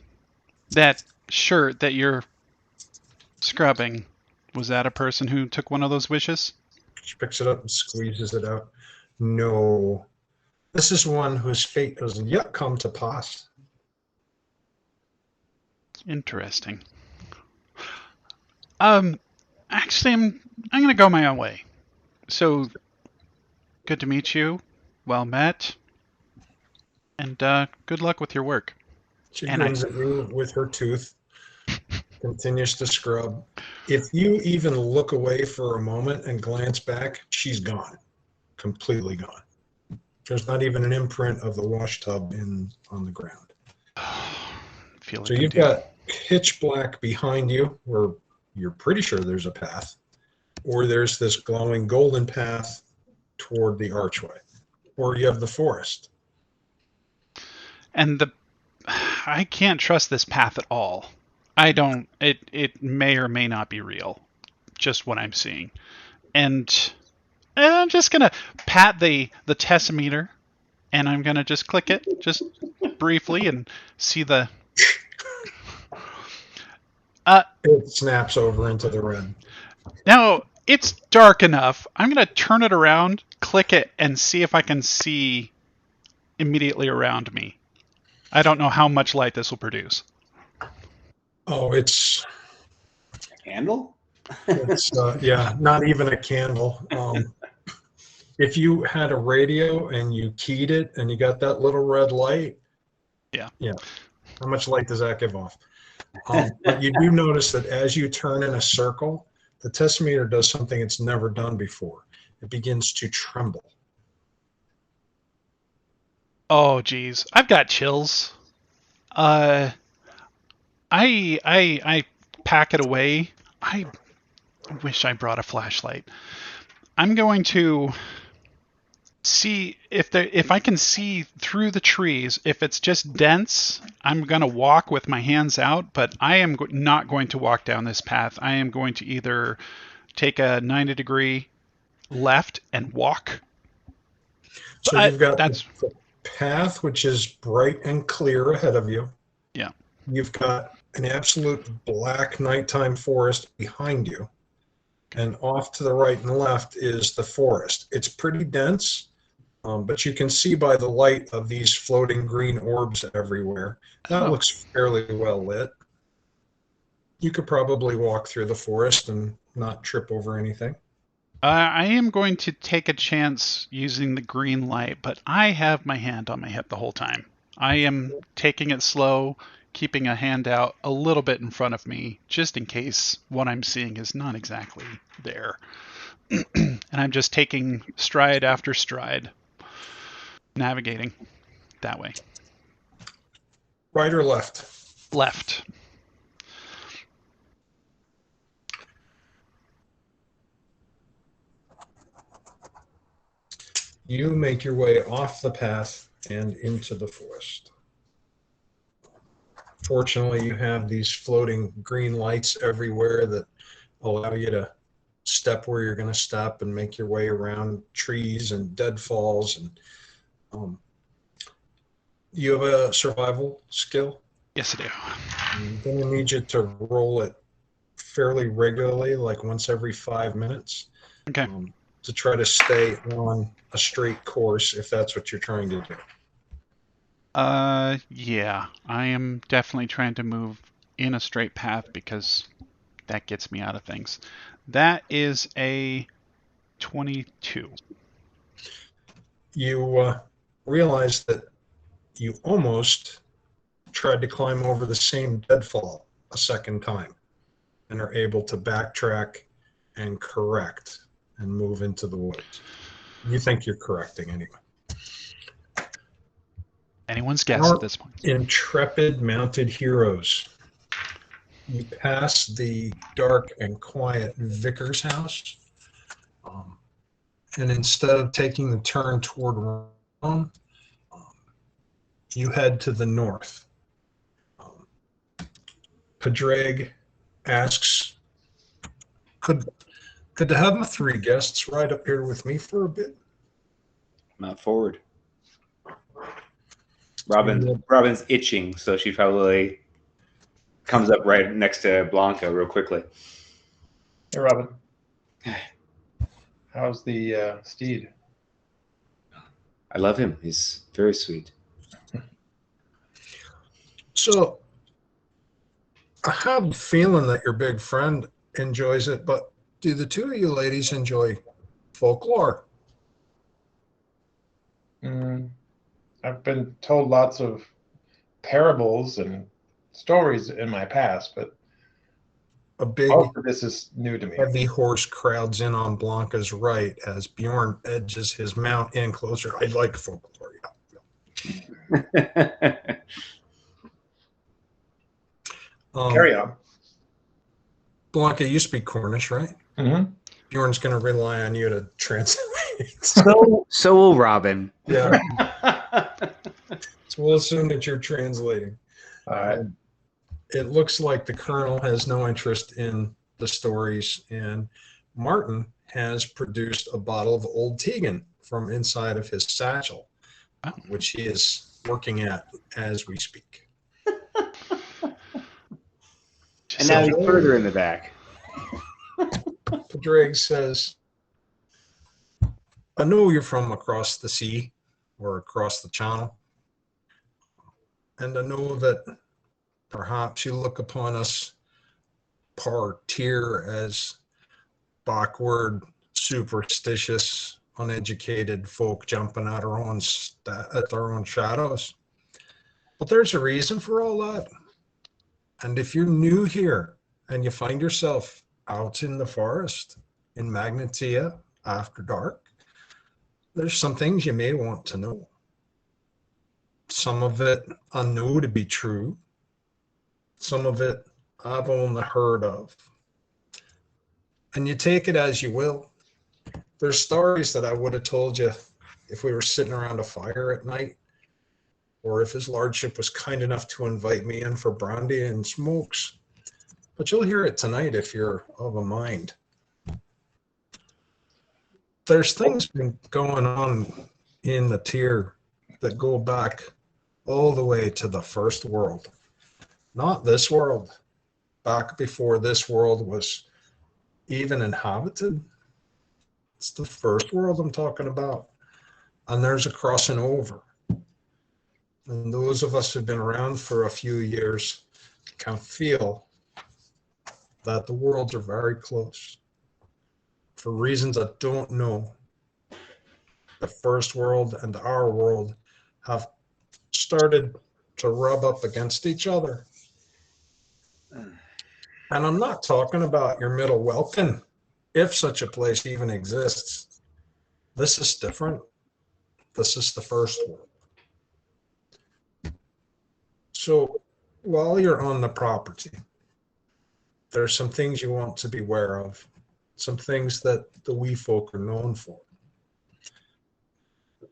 [SPEAKER 3] that shirt that you're scrubbing, was that a person who took one of those wishes?
[SPEAKER 1] She picks it up and squeezes it out. No. This is one whose fate has yet come to pass.
[SPEAKER 3] Interesting. Actually, I'm going to go my own way. So, good to meet you. Well met. And good luck with your work.
[SPEAKER 1] She
[SPEAKER 3] And
[SPEAKER 1] grins at you with her tooth, continues to scrub. If you even look away for a moment and glance back, she's gone. Completely gone. There's not even an imprint of the wash tub on the ground.
[SPEAKER 3] Feel
[SPEAKER 1] So
[SPEAKER 3] like
[SPEAKER 1] you've got pitch black behind you, where you're pretty sure there's a path, or there's this glowing golden path toward the archway, or you have the forest.
[SPEAKER 3] And I can't trust this path at all. I don't. It may or may not be real. Just what I'm seeing. And I'm just gonna pat the tessimeter, and I'm gonna just click it just briefly and see the.
[SPEAKER 1] It snaps over into the red.
[SPEAKER 3] Now it's dark enough. I'm gonna turn it around, click it, and see if I can see immediately around me. I don't know how much light this will produce.
[SPEAKER 1] Oh, it's
[SPEAKER 2] Candle?
[SPEAKER 1] yeah, not even a candle. If you had a radio and you keyed it and you got that little red light,
[SPEAKER 3] Yeah.
[SPEAKER 1] How much light does that give off? But you do notice that as you turn in a circle, the tessimeter does something it's never done before. It begins to tremble.
[SPEAKER 3] Oh, geez, I've got chills. I pack it away. I wish I brought a flashlight. I'm going to see if I can see through the trees. If it's just dense, I'm going to walk with my hands out, but I am not going to walk down this path. I am going to either take a 90-degree left and walk.
[SPEAKER 1] So you've got the path, which is bright and clear ahead of you.
[SPEAKER 3] Yeah.
[SPEAKER 1] You've got an absolute black nighttime forest behind you. And off to the right and left is the forest. It's pretty dense, but you can see by the light of these floating green orbs everywhere. That looks fairly well lit. You could probably walk through the forest and not trip over anything.
[SPEAKER 3] I am going to take a chance using the green light, but I have my hand on my hip the whole time. I am taking it slow, keeping a hand out a little bit in front of me, just in case what I'm seeing is not exactly there. And I'm just taking stride after stride. navigating that way.
[SPEAKER 1] Right or left?
[SPEAKER 3] Left.
[SPEAKER 1] You make your way off the path and into the forest. Fortunately, you have these floating green lights everywhere that allow you to step where you're going to step and make your way around trees and deadfalls. And you have a survival skill.
[SPEAKER 3] Yes, I do.
[SPEAKER 1] I'm going to need you to roll it fairly regularly, like once every 5 minutes.
[SPEAKER 3] Okay.
[SPEAKER 1] To try to stay on a straight course if that's what you're trying to do.
[SPEAKER 3] Yeah, I am definitely trying to move in a straight path because that gets me out of things. That is a 22.
[SPEAKER 1] You realize that you almost tried to climb over the same deadfall a second time and are able to backtrack and correct and move into the woods. You think you're correcting anyway.
[SPEAKER 3] Anyone's guess at this point.
[SPEAKER 1] Intrepid mounted heroes. You pass the dark and quiet vicar's house, and instead of taking the turn toward Rome, you head to the north. Padreg asks, could to have my 3 guests ride up here with me for a bit?
[SPEAKER 2] Mount forward. Robyn's itching, so she probably comes up right next to Blanka real quickly.
[SPEAKER 4] Hey, Robyn. How's the steed?
[SPEAKER 2] I love him. He's very sweet.
[SPEAKER 1] So, I have a feeling that your big friend enjoys it, but do the 2 of you ladies enjoy folklore?
[SPEAKER 4] I've been told lots of parables and stories in my past, but
[SPEAKER 1] A big
[SPEAKER 4] most of this is new to me.
[SPEAKER 1] heavy horse crowds in on Blanka's right as Bjorn edges his mount in closer. I like folklore.
[SPEAKER 4] Carry on.
[SPEAKER 1] Blanka, you speak Cornish, right?
[SPEAKER 4] Mm-hmm.
[SPEAKER 1] Bjorn's going to rely on you to translate.
[SPEAKER 2] So will Robyn.
[SPEAKER 1] Yeah. So we'll assume that you're translating.
[SPEAKER 4] All right.
[SPEAKER 1] It looks like the Colonel has no interest in the stories, and Martin has produced a bottle of Old Tegan from inside of his satchel, which he is working at as we speak.
[SPEAKER 2] And now he's further in the back.
[SPEAKER 1] Padreg says, I know you're from across the sea or across the channel, and I know that perhaps you look upon us partir as backward, superstitious, uneducated folk jumping at our own shadows. But there's a reason for all that. And if you're new here and you find yourself out in the forest in Magnetia after dark, there's some things you may want to know. Some of it I know to be true. Some of it I've only heard of. And you take it as you will. There's stories that I would have told you if we were sitting around a fire at night, or if his lordship was kind enough to invite me in for brandy and smokes. But you'll hear it tonight if you're of a mind. There's things been going on in the tier that go back all the way to the first world. Not this world. Back before this world was even inhabited. It's the first world I'm talking about. And there's a crossing over. And those of us who've been around for a few years can feel that the worlds are very close. For reasons I don't know, the first world and our world have started to rub up against each other. And I'm not talking about your middle Welkin, if such a place even exists. This is different. This is the first one. So while you're on the property, there's some things you want to be aware of, some things that the wee folk are known for.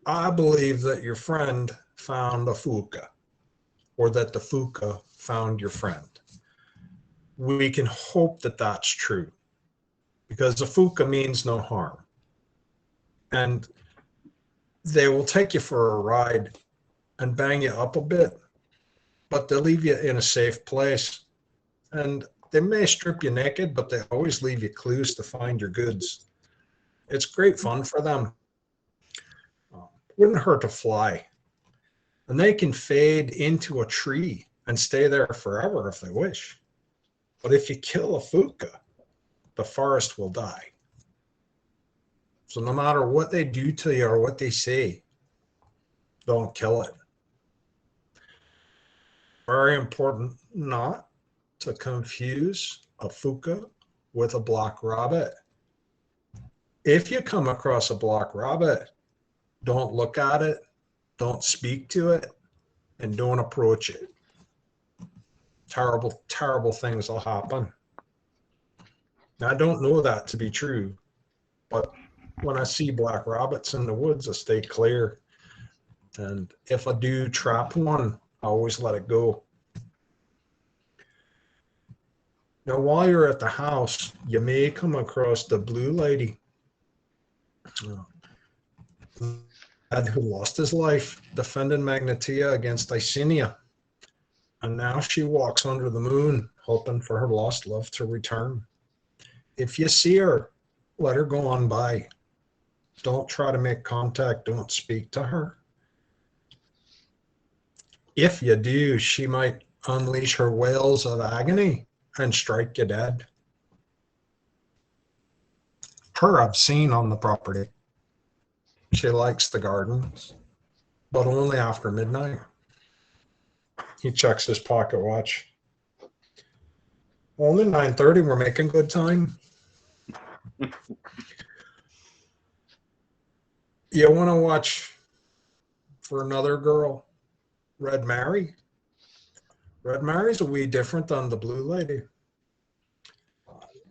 [SPEAKER 1] I believe that your friend found a fuka, or that the fuka found your friend. We can hope that that's true, because a fuka means no harm. And they will take you for a ride and bang you up a bit, but they'll leave you in a safe place. And they may strip you naked, but they always leave you clues to find your goods. It's great fun for them. Wouldn't hurt to fly. And they can fade into a tree and stay there forever if they wish. But if you kill a fuka, the forest will die. So no matter what they do to you or what they say, don't kill it. Very important not to confuse a fuka with a black rabbit. If you come across a black rabbit, don't look at it, don't speak to it, and don't approach it. Terrible, terrible things will happen. Now, I don't know that to be true, but when I see black rabbits in the woods, I stay clear. And if I do trap one, I always let it go. Now, while you're at the house, you may come across the blue lady who lost his life defending Magnetia against Icenia. And now she walks under the moon, hoping for her lost love to return. If you see her, let her go on by. Don't try to make contact. Don't speak to her. If you do, she might unleash her wails of agony and strike you dead. Her I've seen on the property. She likes the gardens, but only after midnight. He checks his pocket watch. Only 9:30, we're making good time. You want to watch for another girl, Red Mary? Red Mary's a wee different than the blue lady.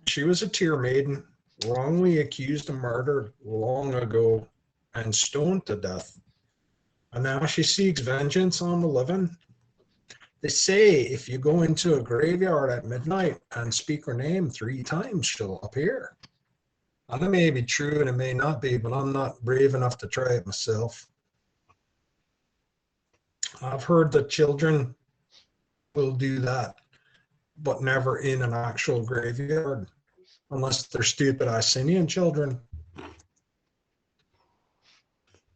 [SPEAKER 1] She was a tear maiden, wrongly accused of murder long ago and stoned to death. And now she seeks vengeance on the living. They say if you go into a graveyard at midnight and speak her name 3 times, she'll appear. And it may be true and it may not be, but I'm not brave enough to try it myself. I've heard that children will do that, but never in an actual graveyard, unless they're stupid Icenian children.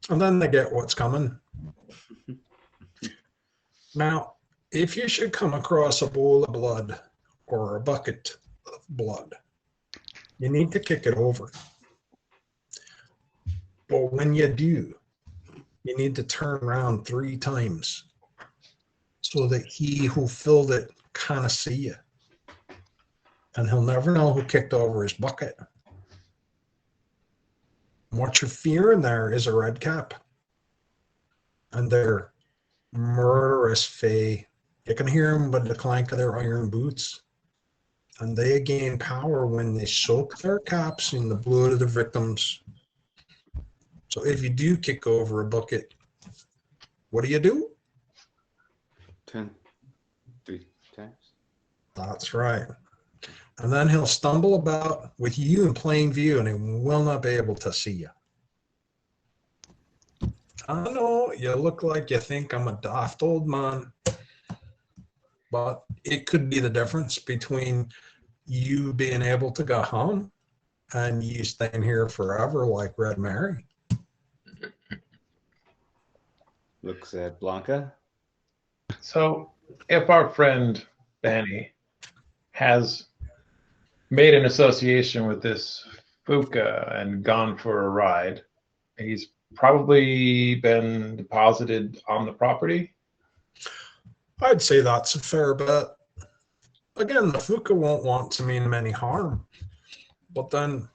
[SPEAKER 1] And then they get what's coming. Now, if you should come across a bowl of blood or a bucket of blood, you need to kick it over. But when you do, you need to turn around 3 times so that he who filled it kind of see you. And he'll never know who kicked over his bucket. What you're fearing there is a red cap. And they're murderous fae. You can hear them by the clank of their iron boots. And they gain power when they soak their caps in the blood of the victims. So if you do kick over a bucket, what do?
[SPEAKER 2] 10, 3 times.
[SPEAKER 1] That's right. And then he'll stumble about with you in plain view and he will not be able to see you. I know you look like you think I'm a daft old man, but it could be the difference between you being able to go home and you staying here forever like Red Mary.
[SPEAKER 2] Looks at Blanka.
[SPEAKER 4] So if our friend Bani has made an association with this Fuka and gone for a ride, he's probably been deposited on the property?
[SPEAKER 1] I'd say that's a fair bet. Again, the Fuka won't want to mean him any harm. But then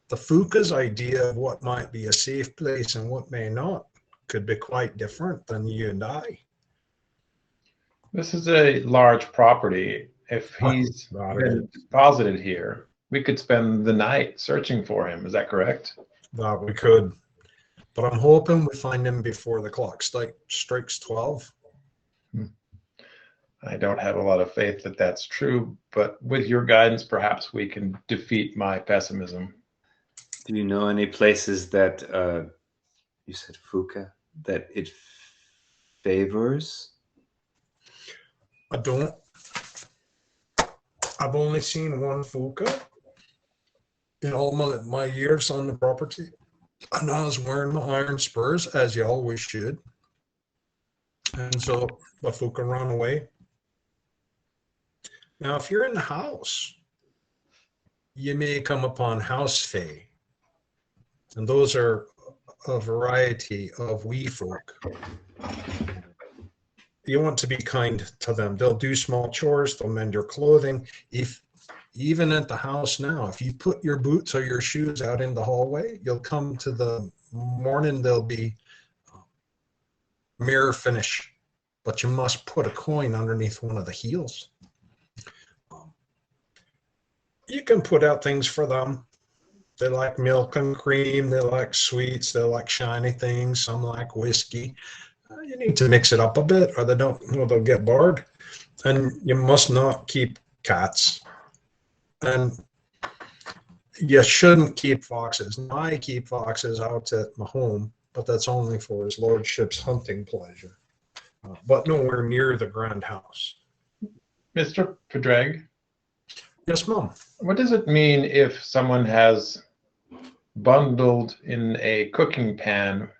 [SPEAKER 1] the Fuka's idea of what might be a safe place and what may not could be quite different than you and I.
[SPEAKER 4] This is a large property. If he's
[SPEAKER 1] Not
[SPEAKER 4] been deposited here, we could spend the night searching for him. Is that correct?
[SPEAKER 1] that we could, but I'm hoping we find him before the clock strikes 12.
[SPEAKER 4] I don't have a lot of faith that that's true, but with your guidance, perhaps we can defeat my pessimism.
[SPEAKER 2] Do you know any places that you said Fuka that it favors?
[SPEAKER 1] I don't. I've only seen one Fuka in all my years on the property. And I was wearing my iron spurs, as you always should. And so the Fuka ran away. Now, if you're in the house, you may come upon house fae. And those are a variety of wee folk. You want to be kind to them. They'll do small chores, they'll mend your clothing. Even at the house now, if you put your boots or your shoes out in the hallway, you'll come to the morning, there'll be mirror finish, but you must put a coin underneath one of the heels. You can put out things for them. They like milk and cream, they like sweets, they like shiny things, some like whiskey. You need to mix it up a bit or they'll get bored. And you must not keep cats. And you shouldn't keep foxes. Now, I keep foxes out at my home, but that's only for his lordship's hunting pleasure. But nowhere near the grand house.
[SPEAKER 4] Mr. Padreg,
[SPEAKER 1] Yes, Mom.
[SPEAKER 4] what does it mean if someone has bundled in a cooking pan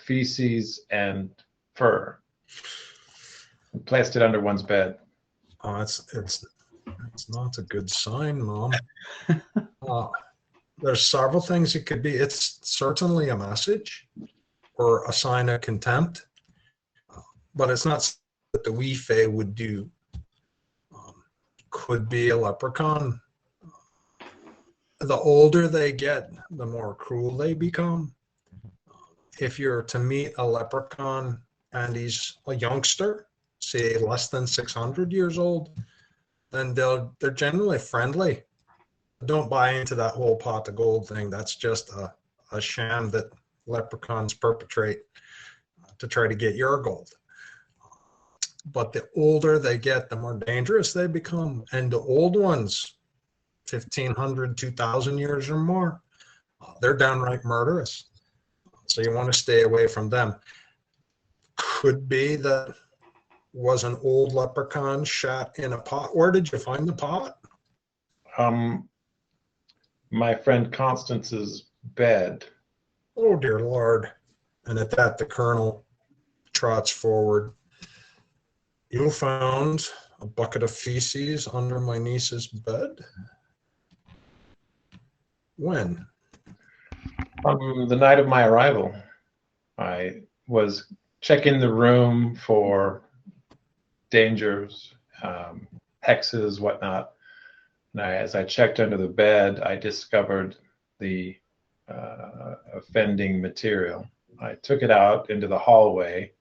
[SPEAKER 4] feces and fur and placed it under one's bed?
[SPEAKER 1] It's not a good sign, Mom. There's several things it could be. It's certainly a message or a sign of contempt, but it's not that the wee fae would do. Could be a leprechaun. The older they get, the more cruel they become. If you're to meet a leprechaun and he's a youngster, say less than 600 years old, then they're generally friendly. Don't buy into that whole pot of gold thing. That's just a sham that leprechauns perpetrate to try to get your gold. But the older they get, the more dangerous they become. And the old ones, 1,500, 2,000 years or more, they're downright murderous. So you want to stay away from them. Could be that was an old leprechaun shot in a pot. Where did you find the pot?
[SPEAKER 4] My friend Constance's bed.
[SPEAKER 1] Oh, dear Lord. And at that, the colonel trots forward. You found a bucket of feces under my niece's bed? When?
[SPEAKER 4] The night of my arrival, I was checking the room for dangers, hexes, whatnot. And as I checked under the bed, I discovered the offending material. I took it out into the hallway.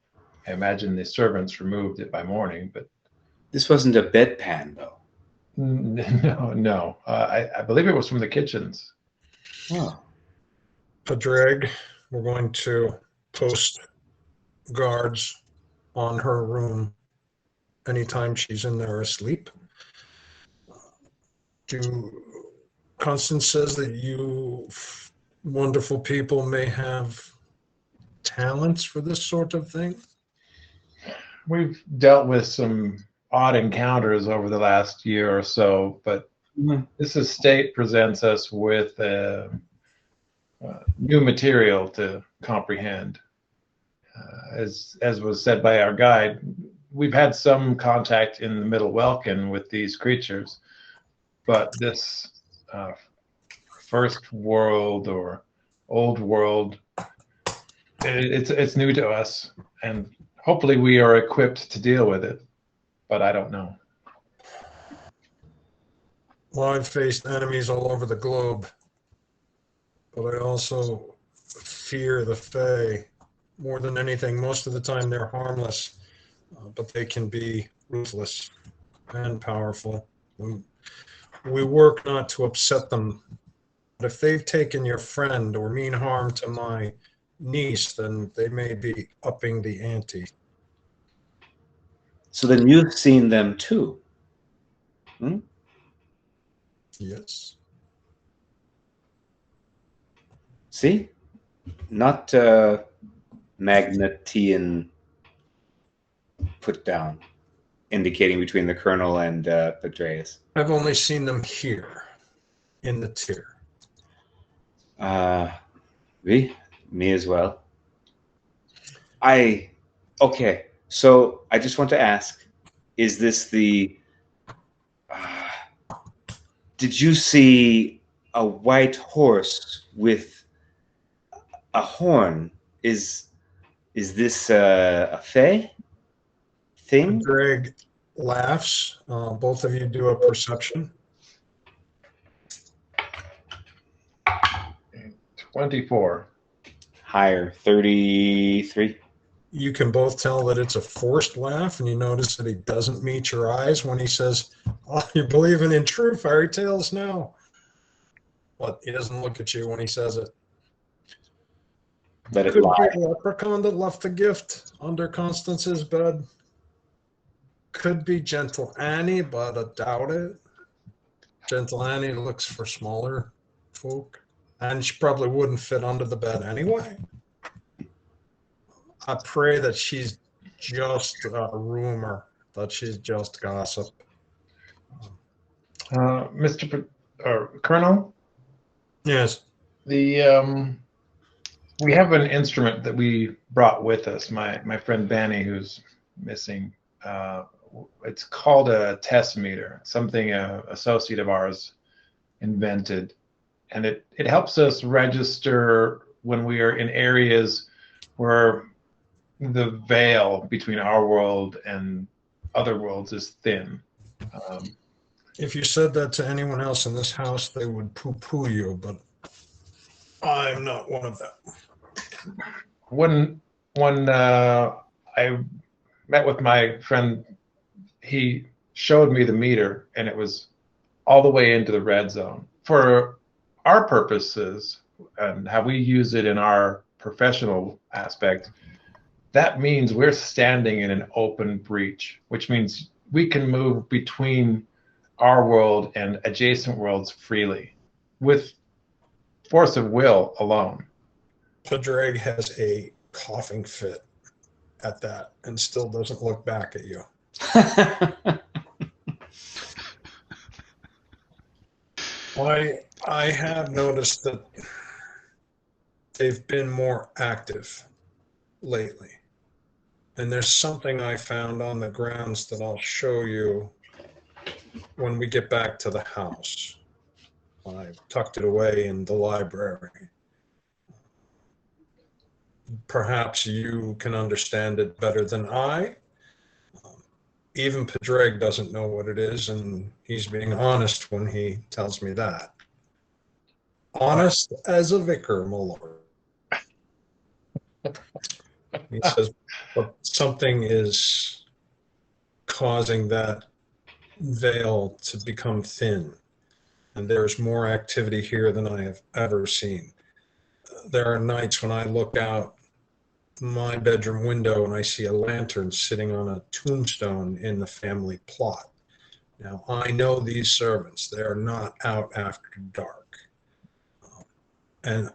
[SPEAKER 4] I imagine the servants removed it by morning, but
[SPEAKER 2] This wasn't a bedpan, though.
[SPEAKER 4] no. I believe it was from the kitchens.
[SPEAKER 2] Oh.
[SPEAKER 1] Padreg, we're going to post guards on her room anytime she's in there asleep. Constance says that you wonderful people may have talents for this sort of thing.
[SPEAKER 4] We've dealt with some odd encounters over the last year or so, but this estate presents us with new material to comprehend. As was said by our guide, we've had some contact in the Middle Welkin with these creatures, but this first world or old world, it's new to us, and hopefully we are equipped to deal with it, but I don't know.
[SPEAKER 1] Well, I've faced enemies all over the globe, but I also fear the Fae. more than anything. Most of the time they're harmless, but they can be ruthless and powerful. We work not to upset them. But if they've taken your friend or mean harm to my niece, then they may be upping the ante.
[SPEAKER 2] So then you've seen them too. Hmm?
[SPEAKER 1] Yes.
[SPEAKER 2] See? Not Magnetian put down, indicating between the Colonel and Padreg.
[SPEAKER 1] I've only seen them here in the tier.
[SPEAKER 2] Me as well. Okay, so I just want to ask, is this the, did you see a white horse with a horn? Is this a fae thing?
[SPEAKER 1] Greg laughs. Both of you do a perception.
[SPEAKER 4] 24.
[SPEAKER 2] Higher, 33.
[SPEAKER 1] You can both tell that it's a forced laugh, and you notice that he doesn't meet your eyes when he says, "Oh, you're believing in true fairy tales now." But he doesn't look at you when he says it.
[SPEAKER 2] Let it
[SPEAKER 1] Could
[SPEAKER 2] lie.
[SPEAKER 1] be a leprechaun that left a gift under Constance's bed. Could be Gentle Annie, but I doubt it. Gentle Annie looks for smaller folk, and she probably wouldn't fit under the bed anyway. I pray that she's just a rumor, that she's just gossip.
[SPEAKER 4] Colonel,
[SPEAKER 1] Yes.
[SPEAKER 4] the we have an instrument that we brought with us. My friend Bani, who's missing. It's called a test meter. Something a associate of ours invented, and it helps us register when we are in areas where the veil between our world and other worlds is thin.
[SPEAKER 1] If you said that to anyone else in this house, they would poo-poo you, but I'm not one of them.
[SPEAKER 4] When I met with my friend, he showed me the meter, and it was all the way into the red zone. For our purposes and how we use it in our professional aspect, that means we're standing in an open breach, which means we can move between our world and adjacent worlds freely with force of will alone.
[SPEAKER 1] Padreg has a coughing fit at that and still doesn't look back at you. I have noticed that they've been more active lately. And there's something I found on the grounds that I'll show you when we get back to the house. I tucked it away in the library. Perhaps you can understand it better than I. Even Padreg doesn't know what it is, and he's being honest when he tells me that. Honest as a vicar, my lord. He says, but something is causing that veil to become thin, and there's more activity here than I have ever seen. There are nights when I look out my bedroom window and I see a lantern sitting on a tombstone in the family plot. Now, I know these servants. They are not out after dark. And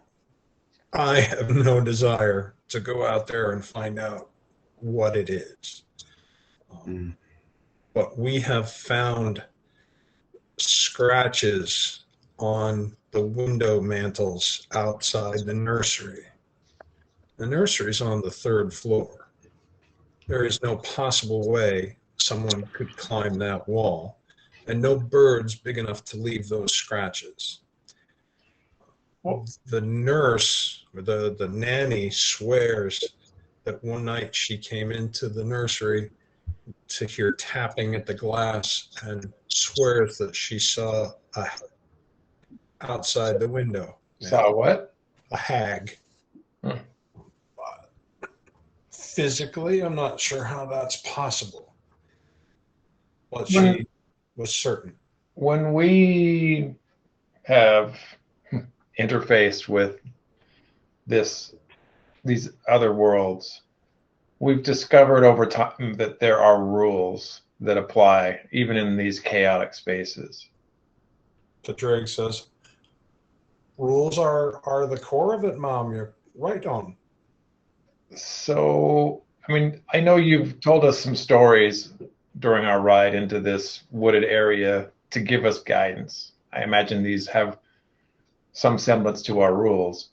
[SPEAKER 1] I have no desire to go out there and find out what it is. But we have found scratches on the window mantles outside the nursery. The nursery is on the 3rd floor. There is no possible way someone could climb that wall, and no birds big enough to leave those scratches. The nurse, the nanny, swears that one night she came into the nursery to hear tapping at the glass and swears that she saw outside the window.
[SPEAKER 4] Saw what?
[SPEAKER 1] A hag. physically, I'm not sure how that's possible. But
[SPEAKER 4] When-
[SPEAKER 1] she was certain.
[SPEAKER 4] When we have interfaced with these other worlds, we've discovered over time that there are rules that apply even in these chaotic spaces.
[SPEAKER 1] Padreg says, rules are the core of it, Mom. You're right on.
[SPEAKER 4] So, I mean, I know you've told us some stories during our ride into this wooded area to give us guidance. I imagine these have some semblance to our rules.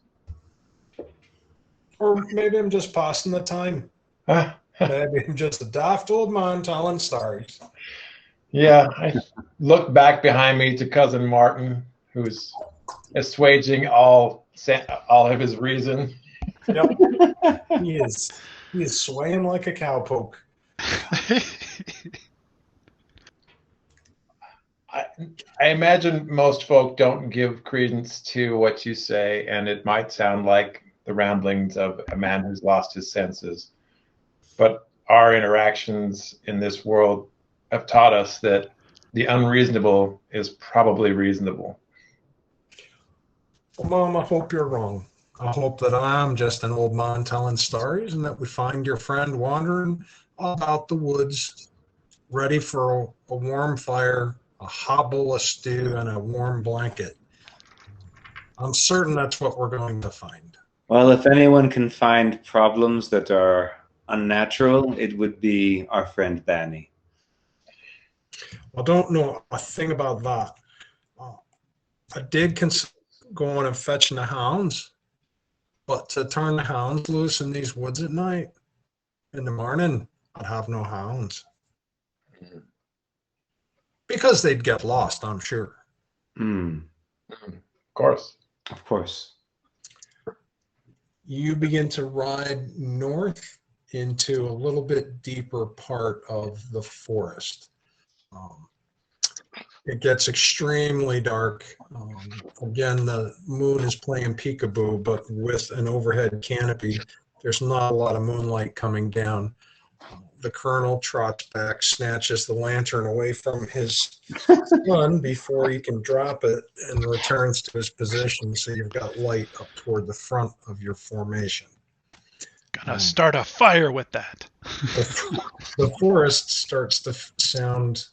[SPEAKER 1] Or maybe I'm just passing the time. Maybe I'm just a daft old man telling stories.
[SPEAKER 4] Yeah, I look back behind me to cousin Martin, who's assuaging all of his reason.
[SPEAKER 1] Yep. He is swaying like a cowpoke.
[SPEAKER 4] I imagine most folk don't give credence to what you say, and it might sound like the ramblings of a man who's lost his senses. But our interactions in this world have taught us that the unreasonable is probably reasonable.
[SPEAKER 1] Well, Mom, I hope you're wrong. I hope that I'm just an old man telling stories and that we find your friend wandering about the woods, ready for a warm fire, a hot bowl of stew, and a warm blanket. I'm certain that's what we're going to find.
[SPEAKER 2] Well, if anyone can find problems that are unnatural, it would be our friend Bani.
[SPEAKER 1] I don't know a thing about that. I did consider going and fetching the hounds, but to turn the hounds loose in these woods at night, in the morning, I'd have no hounds. Because they'd get lost, I'm sure.
[SPEAKER 4] Of course.
[SPEAKER 2] Of course.
[SPEAKER 1] You begin to ride north into a little bit deeper part of the forest. It gets extremely dark. Again, the moon is playing peekaboo, but with an overhead canopy, there's not a lot of moonlight coming down. The colonel trots back, snatches the lantern away from his son before he can drop it, and returns to his position, so you've got light up toward the front of your formation.
[SPEAKER 3] Gonna start a fire with that.
[SPEAKER 1] The forest starts to sound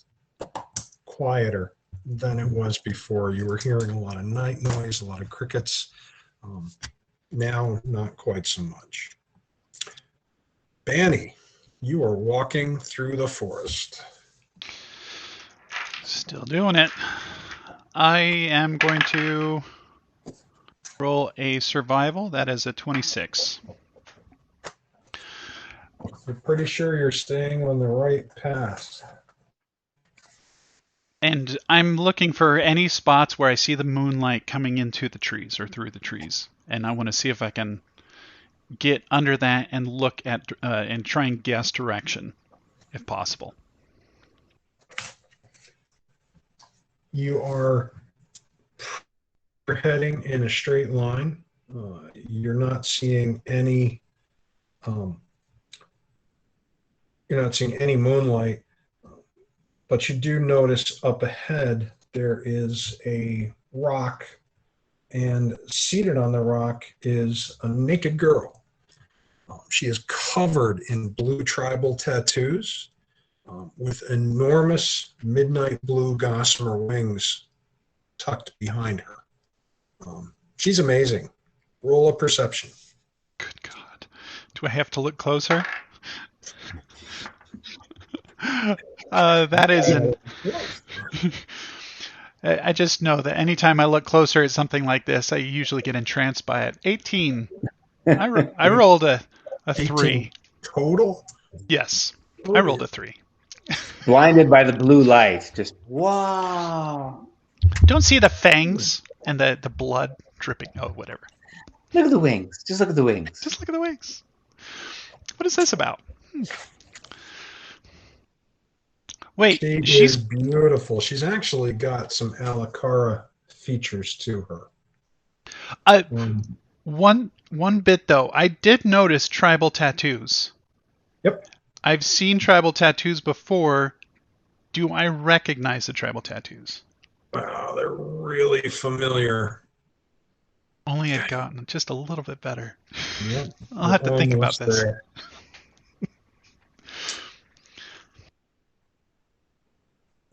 [SPEAKER 1] quieter than it was before. You were hearing a lot of night noise, a lot of crickets. Now, not quite so much. Bani, you are walking through the forest.
[SPEAKER 3] Still doing it. I am going to roll a survival. That is a 26.
[SPEAKER 1] You're pretty sure you're staying on the right path.
[SPEAKER 3] And I'm looking for any spots where I see the moonlight coming into the trees or through the trees. And I want to see if I can get under that and look at and try and guess direction, if possible.
[SPEAKER 1] You are heading in a straight line. You're not seeing any. You're not seeing any moonlight, but you do notice up ahead there is a rock, and seated on the rock is a naked girl. She is covered in blue tribal tattoos with enormous midnight blue gossamer wings tucked behind her. She's amazing. Roll a perception.
[SPEAKER 3] Good God. Do I have to look closer? That isn't. I just know that anytime I look closer at something like this, I usually get entranced by it. 18. I rolled a 3.
[SPEAKER 1] Total?
[SPEAKER 3] Yes, I rolled a 3.
[SPEAKER 2] Blinded by the blue light. Just, wow.
[SPEAKER 3] Don't see the fangs and the blood dripping. Oh, whatever.
[SPEAKER 2] Look at the wings. Just look at the wings.
[SPEAKER 3] Just look at the wings. What is this about? Wait,
[SPEAKER 1] She's beautiful. She's actually got some Alacara features to her.
[SPEAKER 3] One bit though, I did notice tribal tattoos
[SPEAKER 1] Yep.
[SPEAKER 3] I've seen tribal tattoos before. Do I recognize the tribal tattoos?
[SPEAKER 1] Wow, they're really familiar.
[SPEAKER 3] Only had gotten just a little bit better.
[SPEAKER 1] Yep.
[SPEAKER 3] I'll have to think about
[SPEAKER 1] Almost
[SPEAKER 3] this.
[SPEAKER 1] there.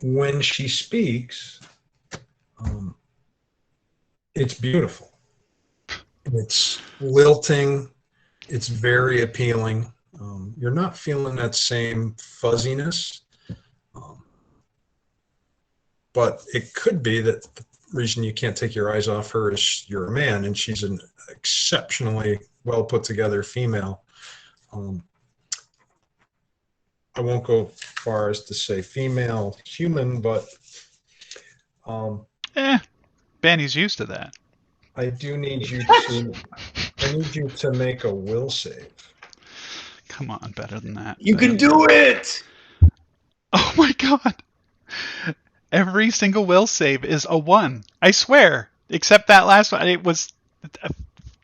[SPEAKER 1] When she speaks, it's beautiful. It's lilting. It's very appealing. You're not feeling that same fuzziness, but it could be that the reason you can't take your eyes off her is you're a man, and she's an exceptionally well put together female. I won't go far as to say female human, but
[SPEAKER 3] Bani's used to that.
[SPEAKER 1] I do need you to make a will save.
[SPEAKER 3] Come on, better than that.
[SPEAKER 2] You can do it!
[SPEAKER 3] Oh my god. Every single will save is a 1. I swear. Except that last one. It was a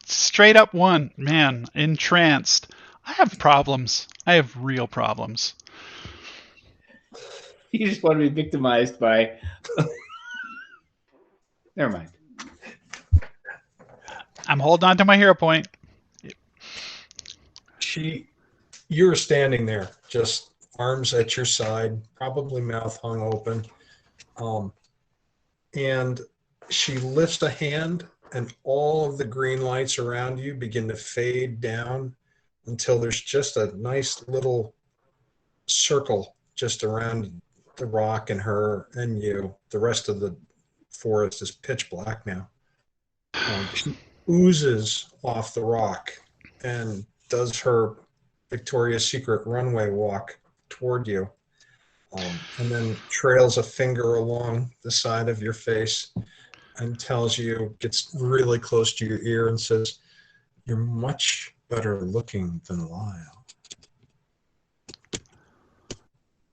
[SPEAKER 3] straight up 1. Man, entranced. I have problems. I have real problems.
[SPEAKER 2] You just want to be victimized by... Never mind.
[SPEAKER 3] I'm holding on to my hero point.
[SPEAKER 1] You're standing there, just arms at your side, probably mouth hung open. And she lifts a hand, and all of the green lights around you begin to fade down until there's just a nice little circle just around the rock and her and you. The rest of the forest is pitch black now. She oozes off the rock and does her Victoria's Secret runway walk toward you, and then trails a finger along the side of your face and tells you, gets really close to your ear and says, "You're much better looking than Lyle."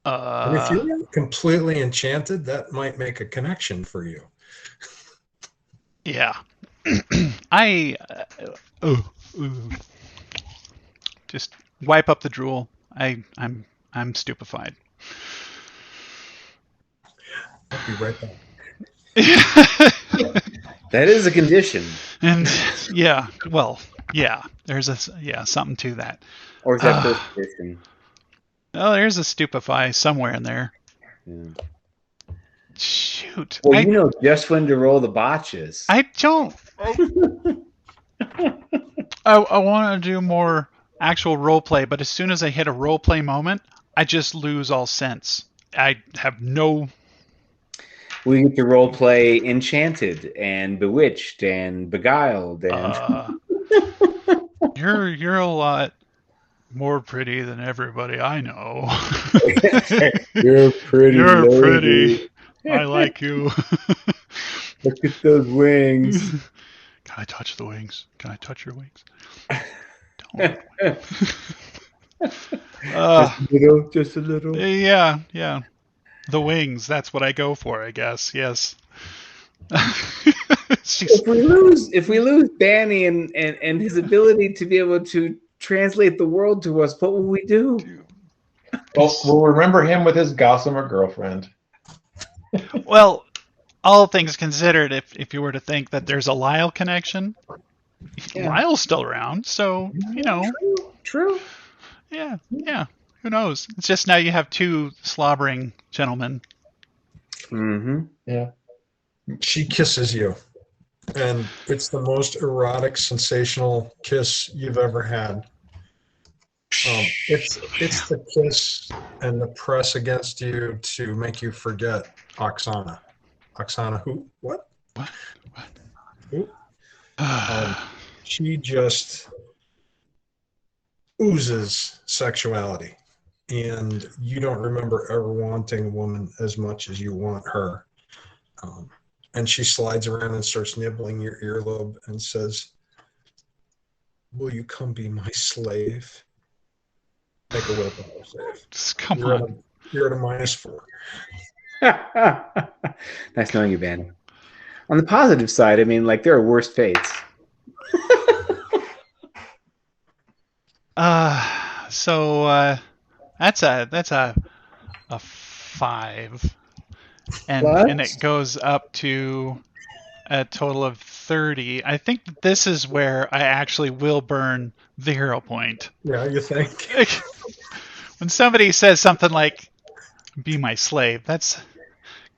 [SPEAKER 1] And if you're completely enchanted, that might make a connection for you.
[SPEAKER 3] Yeah. Just wipe up the drool. I'm stupefied.
[SPEAKER 1] I'll be right back.
[SPEAKER 2] That is a condition.
[SPEAKER 3] And yeah, well, yeah, there's something to that.
[SPEAKER 2] Or is that first condition?
[SPEAKER 3] Oh, there's a stupefy somewhere in there.
[SPEAKER 2] Yeah.
[SPEAKER 3] Shoot.
[SPEAKER 2] Well, you know just when to roll the botches.
[SPEAKER 3] I don't. I want to do more actual role play, but as soon as I hit a role play moment, I just lose all sense. I have no.
[SPEAKER 2] We get to role play Enchanted and Bewitched and Beguiled and.
[SPEAKER 3] You're a lot more pretty than everybody I know.
[SPEAKER 2] You're pretty.
[SPEAKER 3] You're
[SPEAKER 2] lady.
[SPEAKER 3] pretty. I like you.
[SPEAKER 2] Look at those wings.
[SPEAKER 3] Can I touch the wings? Can I touch your wings? Don't.
[SPEAKER 2] Just a little.
[SPEAKER 3] Yeah. The wings. That's what I go for, I guess. Yes.
[SPEAKER 2] If we lose Bani and his ability to be able to translate the world to us, what will we do?
[SPEAKER 4] Well, we'll remember him with his gossamer girlfriend.
[SPEAKER 3] Well, all things considered, if you were to think that there's a Lyle connection, Lyle's still around, so, you know.
[SPEAKER 2] True.
[SPEAKER 3] Yeah. Who knows? It's just now you have 2 slobbering gentlemen.
[SPEAKER 2] Mm-hmm.
[SPEAKER 4] Yeah.
[SPEAKER 1] She kisses you, and it's the most erotic, sensational kiss you've ever had. It's the kiss and the press against you to make you forget Oksana. Oksana, who? What? Who? She just oozes sexuality, and you don't remember ever wanting a woman as much as you want her. And she slides around and starts nibbling your earlobe and says, "Will you come be my slave?" Make a willpower save.
[SPEAKER 3] Just come on.
[SPEAKER 1] You're at a -4.
[SPEAKER 2] Nice knowing you, Bani. On the positive side, I mean, like, there are worse fates.
[SPEAKER 3] So that's a 5, and
[SPEAKER 2] What?
[SPEAKER 3] it goes up to a total of 30. I think that this is where I actually will burn the hero point.
[SPEAKER 1] Yeah, you think?
[SPEAKER 3] When somebody says something like, "Be my slave," that's,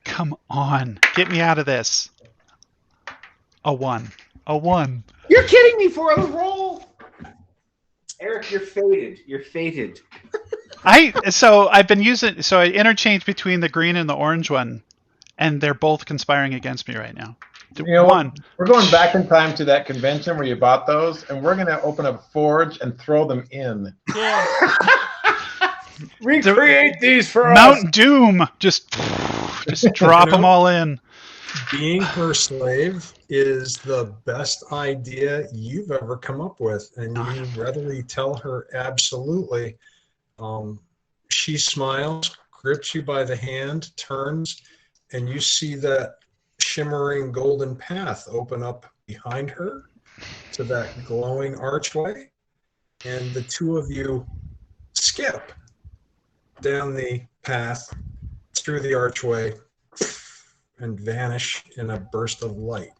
[SPEAKER 3] come on, get me out of this. A 1. A 1.
[SPEAKER 2] You're kidding me for a roll. Eric, you're fated. You're fated.
[SPEAKER 3] I've been using, so I interchange between the green and the orange one, and they're both conspiring against me right now.
[SPEAKER 4] You know
[SPEAKER 3] One.
[SPEAKER 4] what? We're going back in time to that convention where you bought those, and we're going to open up Forge and throw them in.
[SPEAKER 5] Recreate these for us.
[SPEAKER 3] Mount Doom. Just drop them all in.
[SPEAKER 1] Being her slave is the best idea you've ever come up with, and you readily tell her absolutely. She smiles, grips you by the hand, turns, and you see that shimmering golden path open up behind her to that glowing archway, and the two of you skip down the path through the archway and vanish in a burst of light.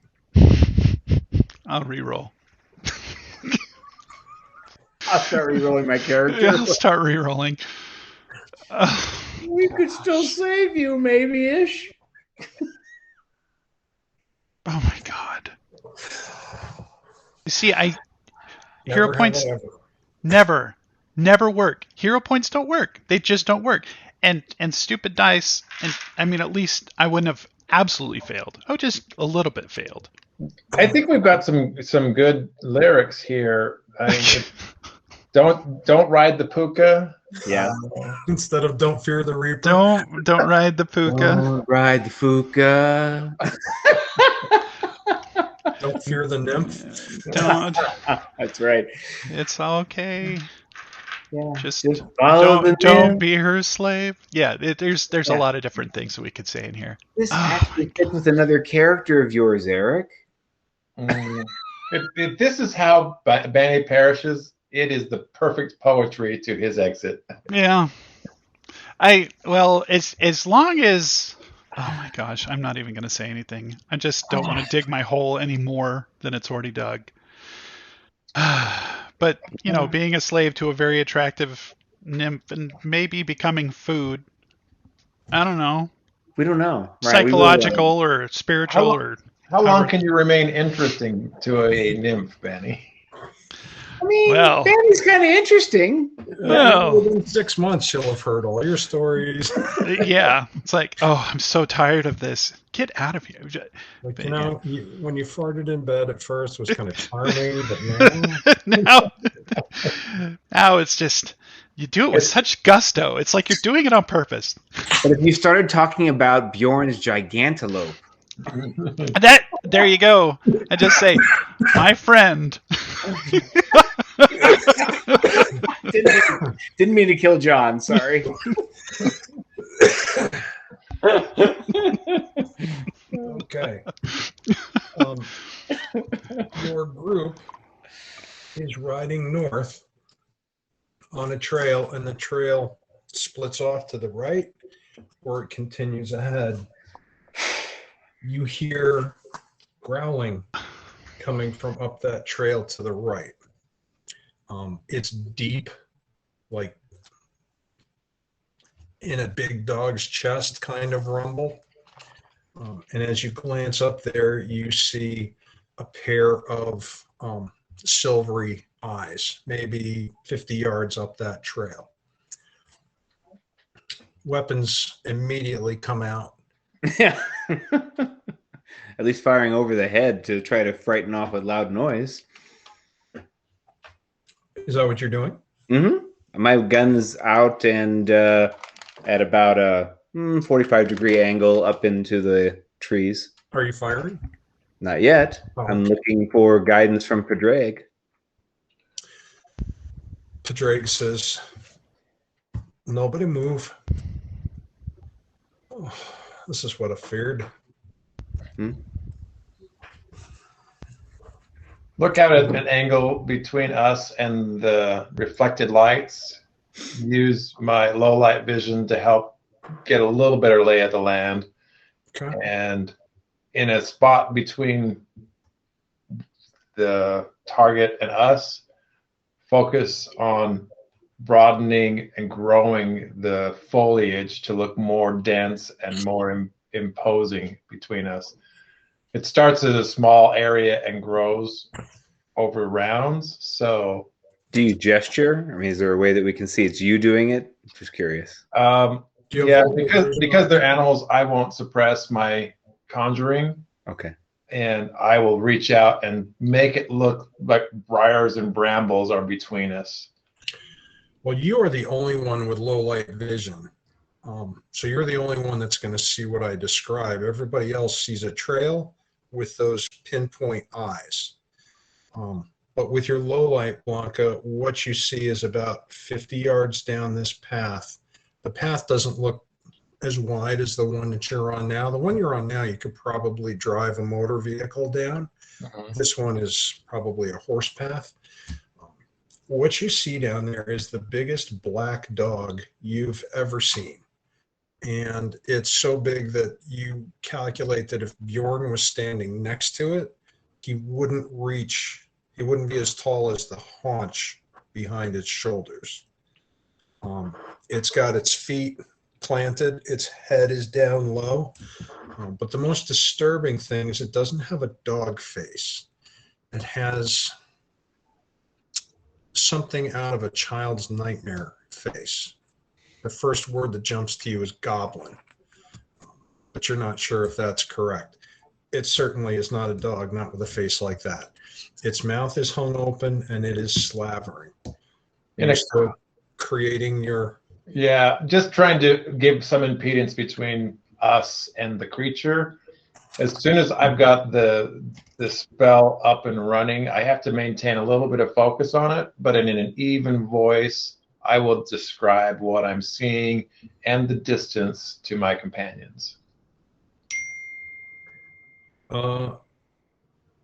[SPEAKER 3] I'll re-roll.
[SPEAKER 2] I'll start re-rolling my character.
[SPEAKER 3] Yeah, I'll start re-rolling.
[SPEAKER 5] We could still save you, maybe-ish.
[SPEAKER 3] Oh my god. You see, hero
[SPEAKER 1] Never
[SPEAKER 3] points
[SPEAKER 1] have I ever.
[SPEAKER 3] never work. Hero points don't work. They just don't work. And stupid dice, and I mean, at least I wouldn't have absolutely failed. I would just a little bit failed.
[SPEAKER 4] I think we've got some good lyrics here. I mean, don't ride the puka.
[SPEAKER 2] Yeah.
[SPEAKER 1] Instead of "Don't fear the reaper."
[SPEAKER 3] Don't ride the puka.
[SPEAKER 2] Don't ride the fuka.
[SPEAKER 1] Don't fear the nymph.
[SPEAKER 3] Don't.
[SPEAKER 2] That's right.
[SPEAKER 3] It's okay.
[SPEAKER 2] Yeah.
[SPEAKER 3] Just
[SPEAKER 2] follow the
[SPEAKER 3] don't
[SPEAKER 2] nymph.
[SPEAKER 3] be her slave. Yeah, there's
[SPEAKER 2] Yeah.
[SPEAKER 3] a lot of different things that we could say in here.
[SPEAKER 2] This actually fits with another character of yours, Eric.
[SPEAKER 4] If this is how Bani perishes, it is the perfect poetry to his exit.
[SPEAKER 3] Yeah. Well, as long as, oh my gosh, I'm not even going to say anything. I just don't want to dig my hole any more than it's already dug. But, being a slave to a very attractive nymph and maybe becoming food, I don't know,
[SPEAKER 2] We don't know. Right?
[SPEAKER 3] psychological or spiritual or...
[SPEAKER 4] How long can you remain interesting to a nymph, Bani?
[SPEAKER 2] I mean,
[SPEAKER 3] Well.
[SPEAKER 2] Bani's kind of interesting.
[SPEAKER 3] Well.
[SPEAKER 1] Within 6 months, she'll have heard all your stories.
[SPEAKER 3] Yeah, it's like, oh, I'm so tired of this. Get out of here.
[SPEAKER 1] Like, when you farted in bed at first, it was kind of charming, but now...
[SPEAKER 3] now it's just, you do it with such gusto. It's like you're doing it on purpose.
[SPEAKER 2] But if you started talking about Bjorn's gigantelope,
[SPEAKER 3] There you go. I just say, my friend.
[SPEAKER 2] didn't mean to kill John. Sorry.
[SPEAKER 1] Okay. Your group is riding north on a trail, and the trail splits off to the right, or it continues ahead. You hear growling coming from up that trail to the right. It's deep, like in a big dog's chest kind of rumble. And as you glance up there, you see a pair of silvery eyes, maybe 50 yards up that trail. Weapons immediately come out.
[SPEAKER 2] Yeah. At least firing over the head to try to frighten off a loud noise.
[SPEAKER 1] Is that what you're doing?
[SPEAKER 2] Mm-hmm. My gun's out and at about a 45-degree angle up into the trees.
[SPEAKER 1] Are you firing?
[SPEAKER 2] Not yet.
[SPEAKER 1] Oh.
[SPEAKER 2] I'm looking for guidance from Padreg.
[SPEAKER 1] Padreg says, "Nobody move." Oh, this is what I feared.
[SPEAKER 4] Look out at an angle between us and the reflected lights. use my low light vision to help get a little better lay of the land.
[SPEAKER 1] Okay.
[SPEAKER 4] And in a spot between the target and us, focus on broadening and growing the foliage to look more dense and more imposing between us. It starts at a small area and grows over rounds. So,
[SPEAKER 2] Do you gesture? I mean, is there a way that we can see it's you doing it? Just curious.
[SPEAKER 1] Do you
[SPEAKER 4] yeah,
[SPEAKER 1] have
[SPEAKER 4] because they're animals, I won't suppress my conjuring,
[SPEAKER 2] Okay.
[SPEAKER 4] and I will reach out and make it look like briars and brambles are between us.
[SPEAKER 1] Well, you are the only one with low light vision. So you're the only one that's going to see what I describe. Everybody else sees a trail with those pinpoint eyes. But with your low light, Blanka, what you see is about 50 yards down this path. The path doesn't look as wide as the one that you're on now. The one you're on now, you could probably drive a motor vehicle down. This one is probably a horse path. What you see down there is the biggest black dog you've ever seen. And it's so big that you calculate that if Bjorn was standing next to it, he wouldn't be as tall as the haunch behind its shoulders. It's got its feet planted, its head is down low. But the most disturbing thing is it doesn't have a dog face. It has something out of a child's nightmare face. The first word that jumps to you is goblin, but you're not sure if that's correct. It certainly is not a dog, not with a face like that. Its mouth is hung open and it is slavering. And it's creating your...
[SPEAKER 4] Yeah, just trying to give some impedance between us and the creature. As soon as I've got the spell up and running, I have to maintain a little bit of focus on it, but in an even voice, I will describe what I'm seeing and the distance to my companions.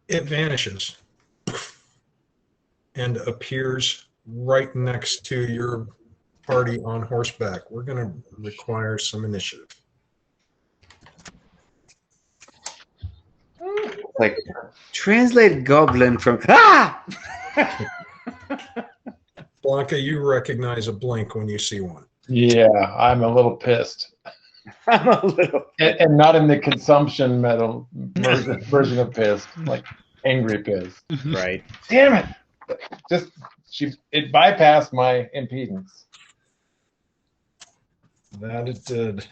[SPEAKER 1] It vanishes and appears right next to your party on horseback. We're going to require some initiative.
[SPEAKER 2] Like, translate goblin from... Ah!
[SPEAKER 1] Blanka, you recognize a blink when you see one.
[SPEAKER 4] Yeah, I'm a little pissed.
[SPEAKER 2] I'm a little...
[SPEAKER 4] And not in the consumption metal version of pissed, like angry pissed.
[SPEAKER 2] Right.
[SPEAKER 4] Damn it! It bypassed my impedance.
[SPEAKER 1] That it did.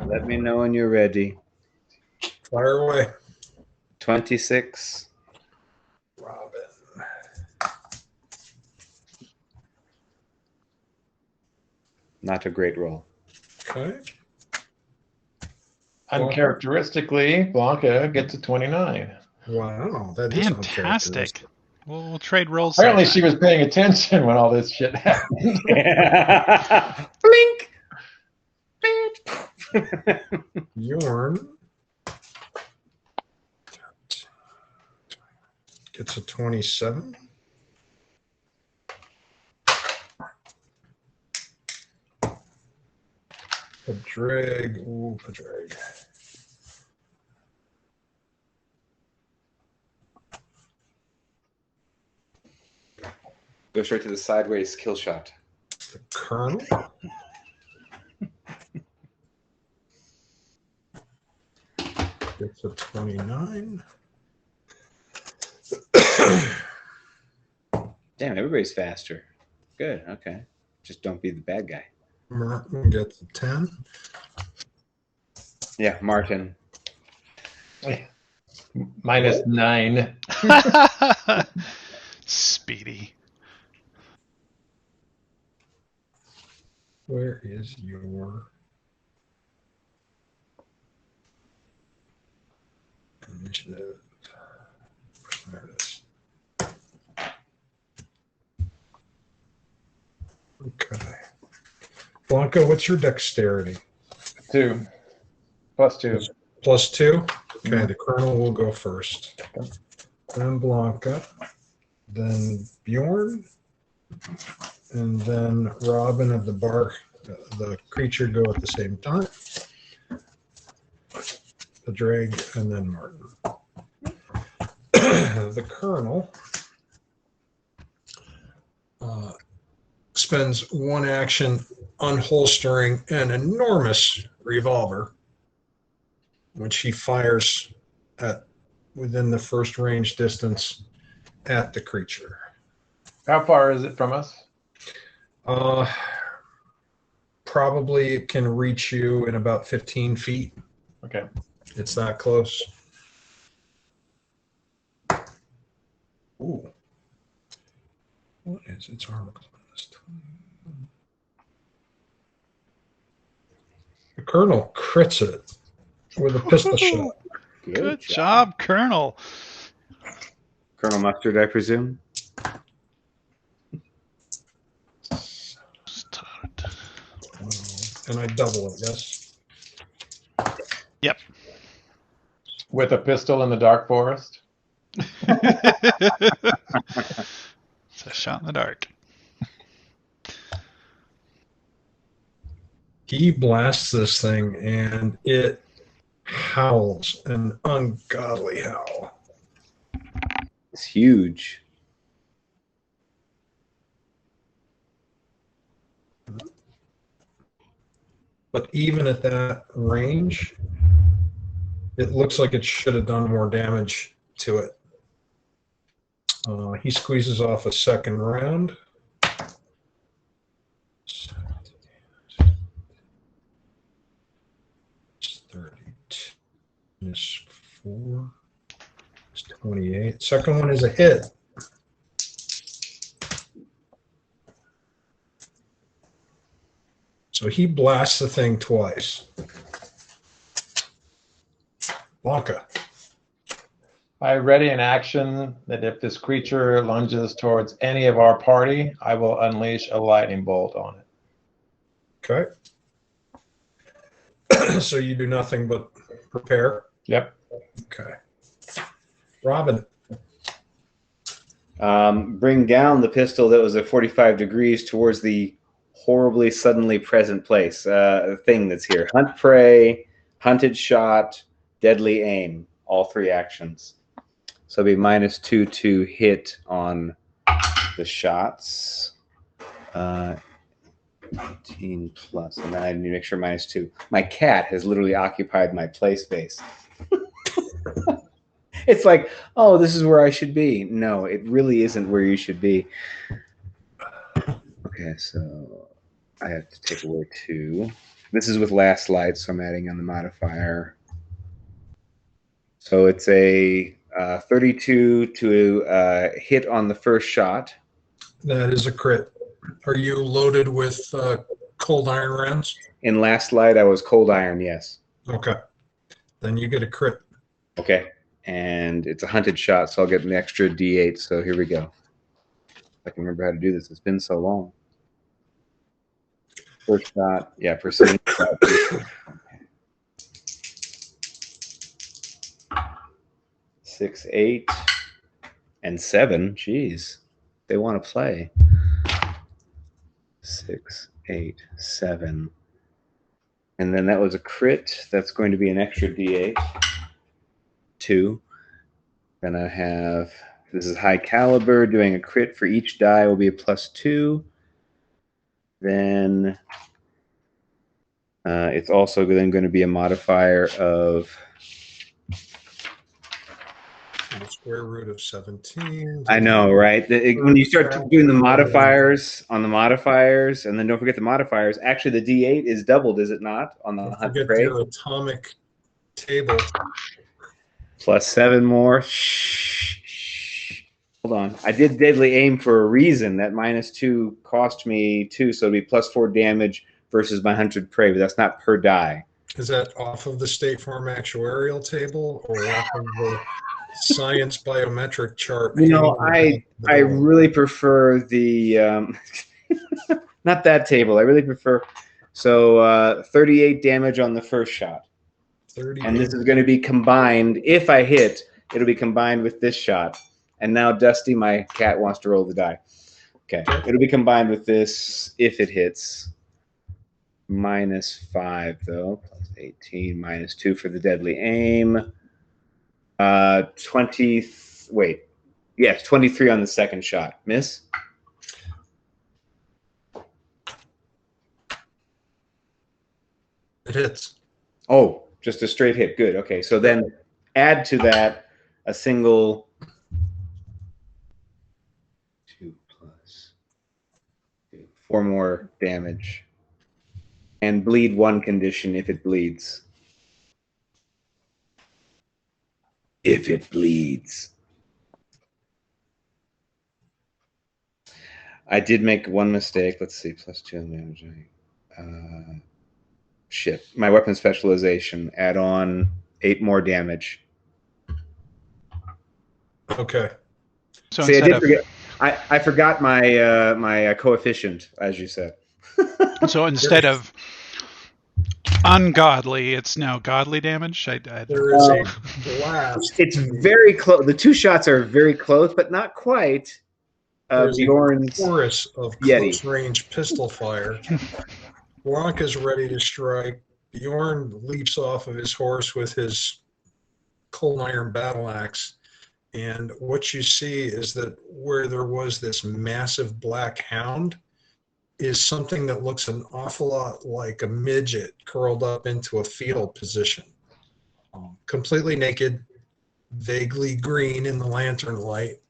[SPEAKER 2] Let me know when you're ready.
[SPEAKER 1] Fire away.
[SPEAKER 2] 26.
[SPEAKER 1] Robyn.
[SPEAKER 2] Not a great roll.
[SPEAKER 1] Okay.
[SPEAKER 4] Uncharacteristically, Blanka gets a 29.
[SPEAKER 1] Wow, that is
[SPEAKER 3] Fantastic. We'll trade rolls.
[SPEAKER 4] Apparently,
[SPEAKER 3] sometime.
[SPEAKER 4] she was paying attention when all this shit happened.
[SPEAKER 2] Blink!
[SPEAKER 1] Bjorn gets a 27. Padreg. Ooh, Padreg.
[SPEAKER 2] Go straight to the sideways kill shot.
[SPEAKER 1] The Colonel. Gets a 29.
[SPEAKER 2] Damn, everybody's faster. Good, okay. Just don't be the bad guy.
[SPEAKER 1] Martin gets a 10.
[SPEAKER 2] Yeah, Martin.
[SPEAKER 4] Minus 9.
[SPEAKER 3] Speedy.
[SPEAKER 1] Where is your initiative? There it is. Okay. Blanka, what's your dexterity?
[SPEAKER 4] 2. Plus 2.
[SPEAKER 1] Plus 2? Okay, the Colonel will go first. Then Blanka. Then Bjorn. and then Robyn of the creature go at the same time. Padreg, and then Martin. The Colonel spends one action unholstering an enormous revolver, which he fires at within the first range distance at the creature.
[SPEAKER 4] How far is it from us?
[SPEAKER 1] Probably it can reach you in about 15 feet.
[SPEAKER 4] Okay.
[SPEAKER 1] It's that close. Ooh. What is its armor class? The Colonel crits it with a pistol shot.
[SPEAKER 3] Good job, Colonel.
[SPEAKER 2] Colonel Mustard, I presume.
[SPEAKER 1] And I double it, yes?
[SPEAKER 3] Yep.
[SPEAKER 4] With a pistol in the dark forest?
[SPEAKER 3] It's a shot in the dark.
[SPEAKER 1] He blasts this thing, and it howls an ungodly howl.
[SPEAKER 2] It's huge.
[SPEAKER 1] But even at that range, it looks like it should have done more damage to it. He squeezes off a second round. It's 32 minus 4. It's 28. Second one is a hit. So he blasts the thing twice. Blanka.
[SPEAKER 4] I ready an action that if this creature lunges towards any of our party, I will unleash a lightning bolt on it.
[SPEAKER 1] Okay. So you do nothing but prepare?
[SPEAKER 4] Yep.
[SPEAKER 1] Okay. Robyn.
[SPEAKER 2] Bring down the pistol that was at 45 degrees towards the horribly suddenly present place. Thing that's here. Hunt prey, hunted shot, deadly aim. All three actions. So it'll be -2 to hit on the shots. 18 plus, and then I need to make sure -2. My cat has literally occupied my play space. It's like, oh, this is where I should be. No, it really isn't where you should be. Okay, so I have to take away 2. This is with last light, so I'm adding on the modifier. So it's a 32 to hit on the first shot.
[SPEAKER 1] That is a crit. Are you loaded with cold iron rounds?
[SPEAKER 2] In last light, I was cold iron, yes.
[SPEAKER 1] Okay. Then you get a crit.
[SPEAKER 2] Okay. And it's a hunted shot, so I'll get an extra D8. So here we go. I can remember how to do this. It's been so long. First shot. Yeah, percentage shot. 6, 8, and 7. Jeez. They want to play. 6, 8, 7. And then that was a crit. That's going to be an extra D8. 2. Then I have, this is high caliber, doing a crit for each die will be a +2. Then it's also then going to be a modifier of
[SPEAKER 1] The square root of 17.
[SPEAKER 2] I know, right? When you start doing the modifiers on the modifiers, and then don't forget the modifiers, actually the D8 is doubled, is it not? On the
[SPEAKER 1] Don't
[SPEAKER 2] hunt
[SPEAKER 1] forget
[SPEAKER 2] prey?
[SPEAKER 1] your atomic table.
[SPEAKER 2] +7 more. Shh. Hold on. I did deadly aim for a reason. That -2 cost me 2, so it'd be +4 damage versus my hunted prey, but that's not per die.
[SPEAKER 1] Is that off of the State Farm actuarial table or off of the science biometric chart?
[SPEAKER 2] You know, I really prefer the not that table. I really prefer. So 38 damage on the first shot.
[SPEAKER 1] 30.
[SPEAKER 2] And this is going to be combined. If I hit, it'll be combined with this shot. And now Dusty, my cat, wants to roll the die. Okay. It'll be combined with this if it hits. -5 though. Plus 18 -2 for the deadly aim. 20. Wait. Yes, 23 on the second shot. Miss.
[SPEAKER 1] It hits.
[SPEAKER 2] Oh, just a straight hit. Good. Okay. So then add to that a single 2 plus 2. 4 more damage. And bleed 1 condition if it bleeds. If it bleeds. I did make 1 mistake. Let's see. +2 on damage. Shit. My weapon specialization. Add on 8 more damage.
[SPEAKER 1] Okay.
[SPEAKER 3] So
[SPEAKER 2] See, I
[SPEAKER 3] instead
[SPEAKER 2] did
[SPEAKER 3] of
[SPEAKER 2] forget. I forgot my my coefficient, as you said.
[SPEAKER 3] so instead of ungodly, it's now godly damage.
[SPEAKER 1] There is a blast.
[SPEAKER 2] It's very close. The 2 shots are very close, but not quite.
[SPEAKER 1] There's a
[SPEAKER 2] Bjorn's
[SPEAKER 1] chorus of
[SPEAKER 2] Yeti.
[SPEAKER 1] close-range pistol fire. Blanka's ready to strike. Bjorn leaps off of his horse with his cold iron battle axe. And what you see is that where there was this massive black hound is something that looks an awful lot like a midget curled up into a fetal position. Completely naked, vaguely green in the lantern light.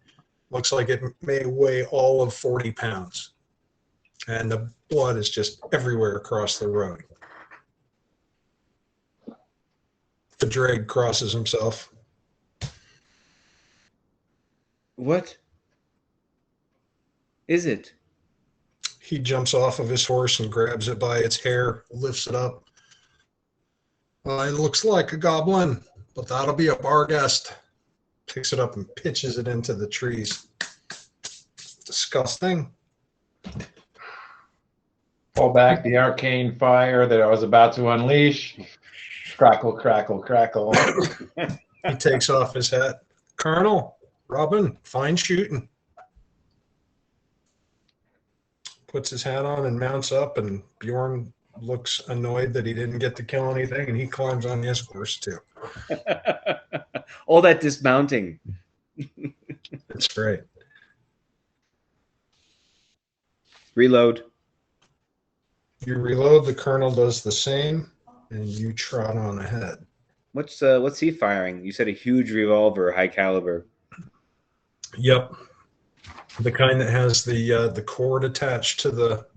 [SPEAKER 1] Looks like it may weigh all of 40 pounds. And the blood is just everywhere across the road. Padreg crosses himself.
[SPEAKER 2] What is it?
[SPEAKER 1] He jumps off of his horse and grabs it by its hair, lifts it up. It looks like a goblin, but that'll be a Barghest. Picks it up and pitches it into the trees. Disgusting.
[SPEAKER 4] Pull back the arcane fire that I was about to unleash. Crackle, crackle, crackle.
[SPEAKER 1] He takes off his hat. Colonel, Robyn, fine shooting. Puts his hat on and mounts up, and Bjorn looks annoyed that he didn't get to kill anything, and he climbs on his horse too.
[SPEAKER 2] All that dismounting.
[SPEAKER 1] It's great.
[SPEAKER 2] Reload.
[SPEAKER 1] You reload, the colonel does the same, and you trot on ahead.
[SPEAKER 2] What's he firing? You said a huge revolver, high caliber.
[SPEAKER 1] Yep. The kind that has the cord attached to the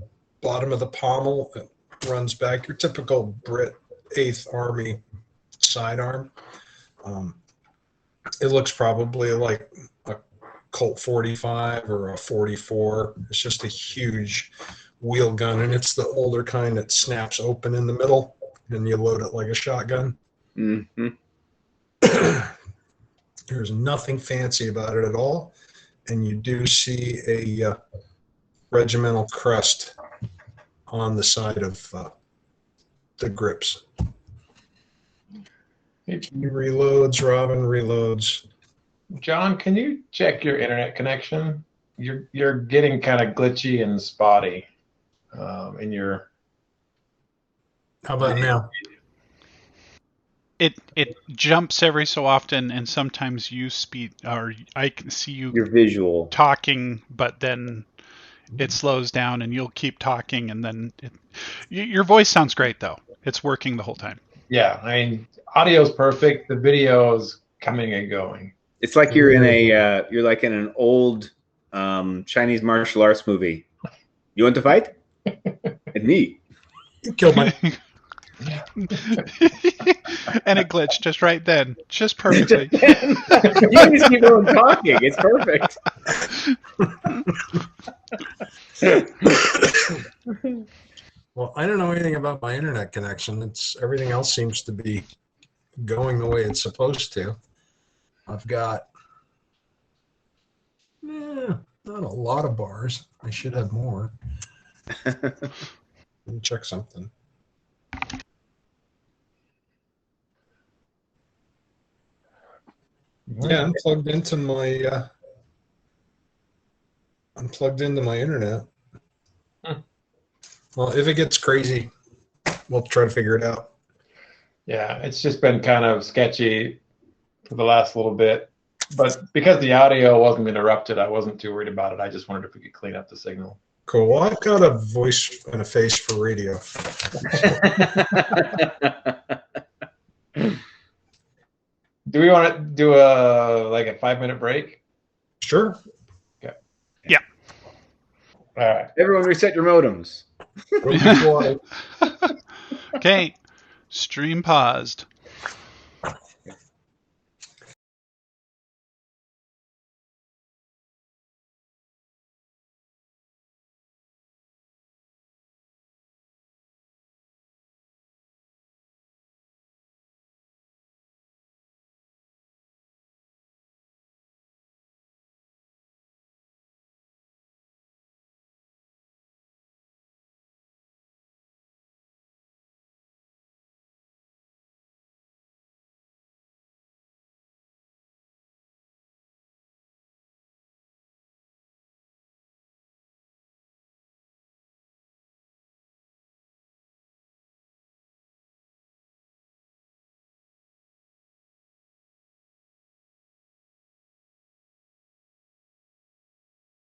[SPEAKER 1] bottom of the pommel that runs back. Your typical Brit 8th Army sidearm. It looks probably like a Colt 45 or a 44. It's just a huge wheel gun, and it's the older kind that snaps open in the middle, and you load it like a shotgun.
[SPEAKER 2] Mm-hmm.
[SPEAKER 1] There's nothing fancy about it at all, and you do see a regimental crest on the side of the grips. He reloads, Robyn reloads.
[SPEAKER 4] John, can you check your internet connection? You're getting kind of glitchy and spotty in your.
[SPEAKER 1] How about now?
[SPEAKER 3] It jumps every so often, and sometimes you speed, or I can see you
[SPEAKER 2] Your visual.
[SPEAKER 3] talking, but then it slows down, and you'll keep talking, and then your voice sounds great though. It's working the whole time.
[SPEAKER 4] Yeah, I mean, audio's perfect. The video's coming and going.
[SPEAKER 2] It's like you're in a you're like in an old Chinese martial arts movie. You want to fight? And me.
[SPEAKER 1] You killed my.
[SPEAKER 3] And it glitched just right then, just perfectly.
[SPEAKER 2] You can just keep on talking. It's perfect.
[SPEAKER 1] Well, I don't know anything about my internet connection. It's everything else seems to be going the way it's supposed to. I've got not a lot of bars. I should have more. Let me check something. Yeah, I'm plugged into my I'm plugged into my internet.
[SPEAKER 4] Hmm.
[SPEAKER 1] Well, if it gets crazy, we'll try to figure it out.
[SPEAKER 4] Yeah, it's just been kind of sketchy for the last little bit. But because the audio wasn't interrupted, I wasn't too worried about it. I just wondered if we could clean up the signal.
[SPEAKER 1] Cool. Well, I've got a voice and a face for radio.
[SPEAKER 4] Do we want to do a 5-minute break?
[SPEAKER 1] Sure.
[SPEAKER 4] All right.
[SPEAKER 2] Everyone reset your modems.
[SPEAKER 1] We'll be quiet.
[SPEAKER 3] Okay, stream paused.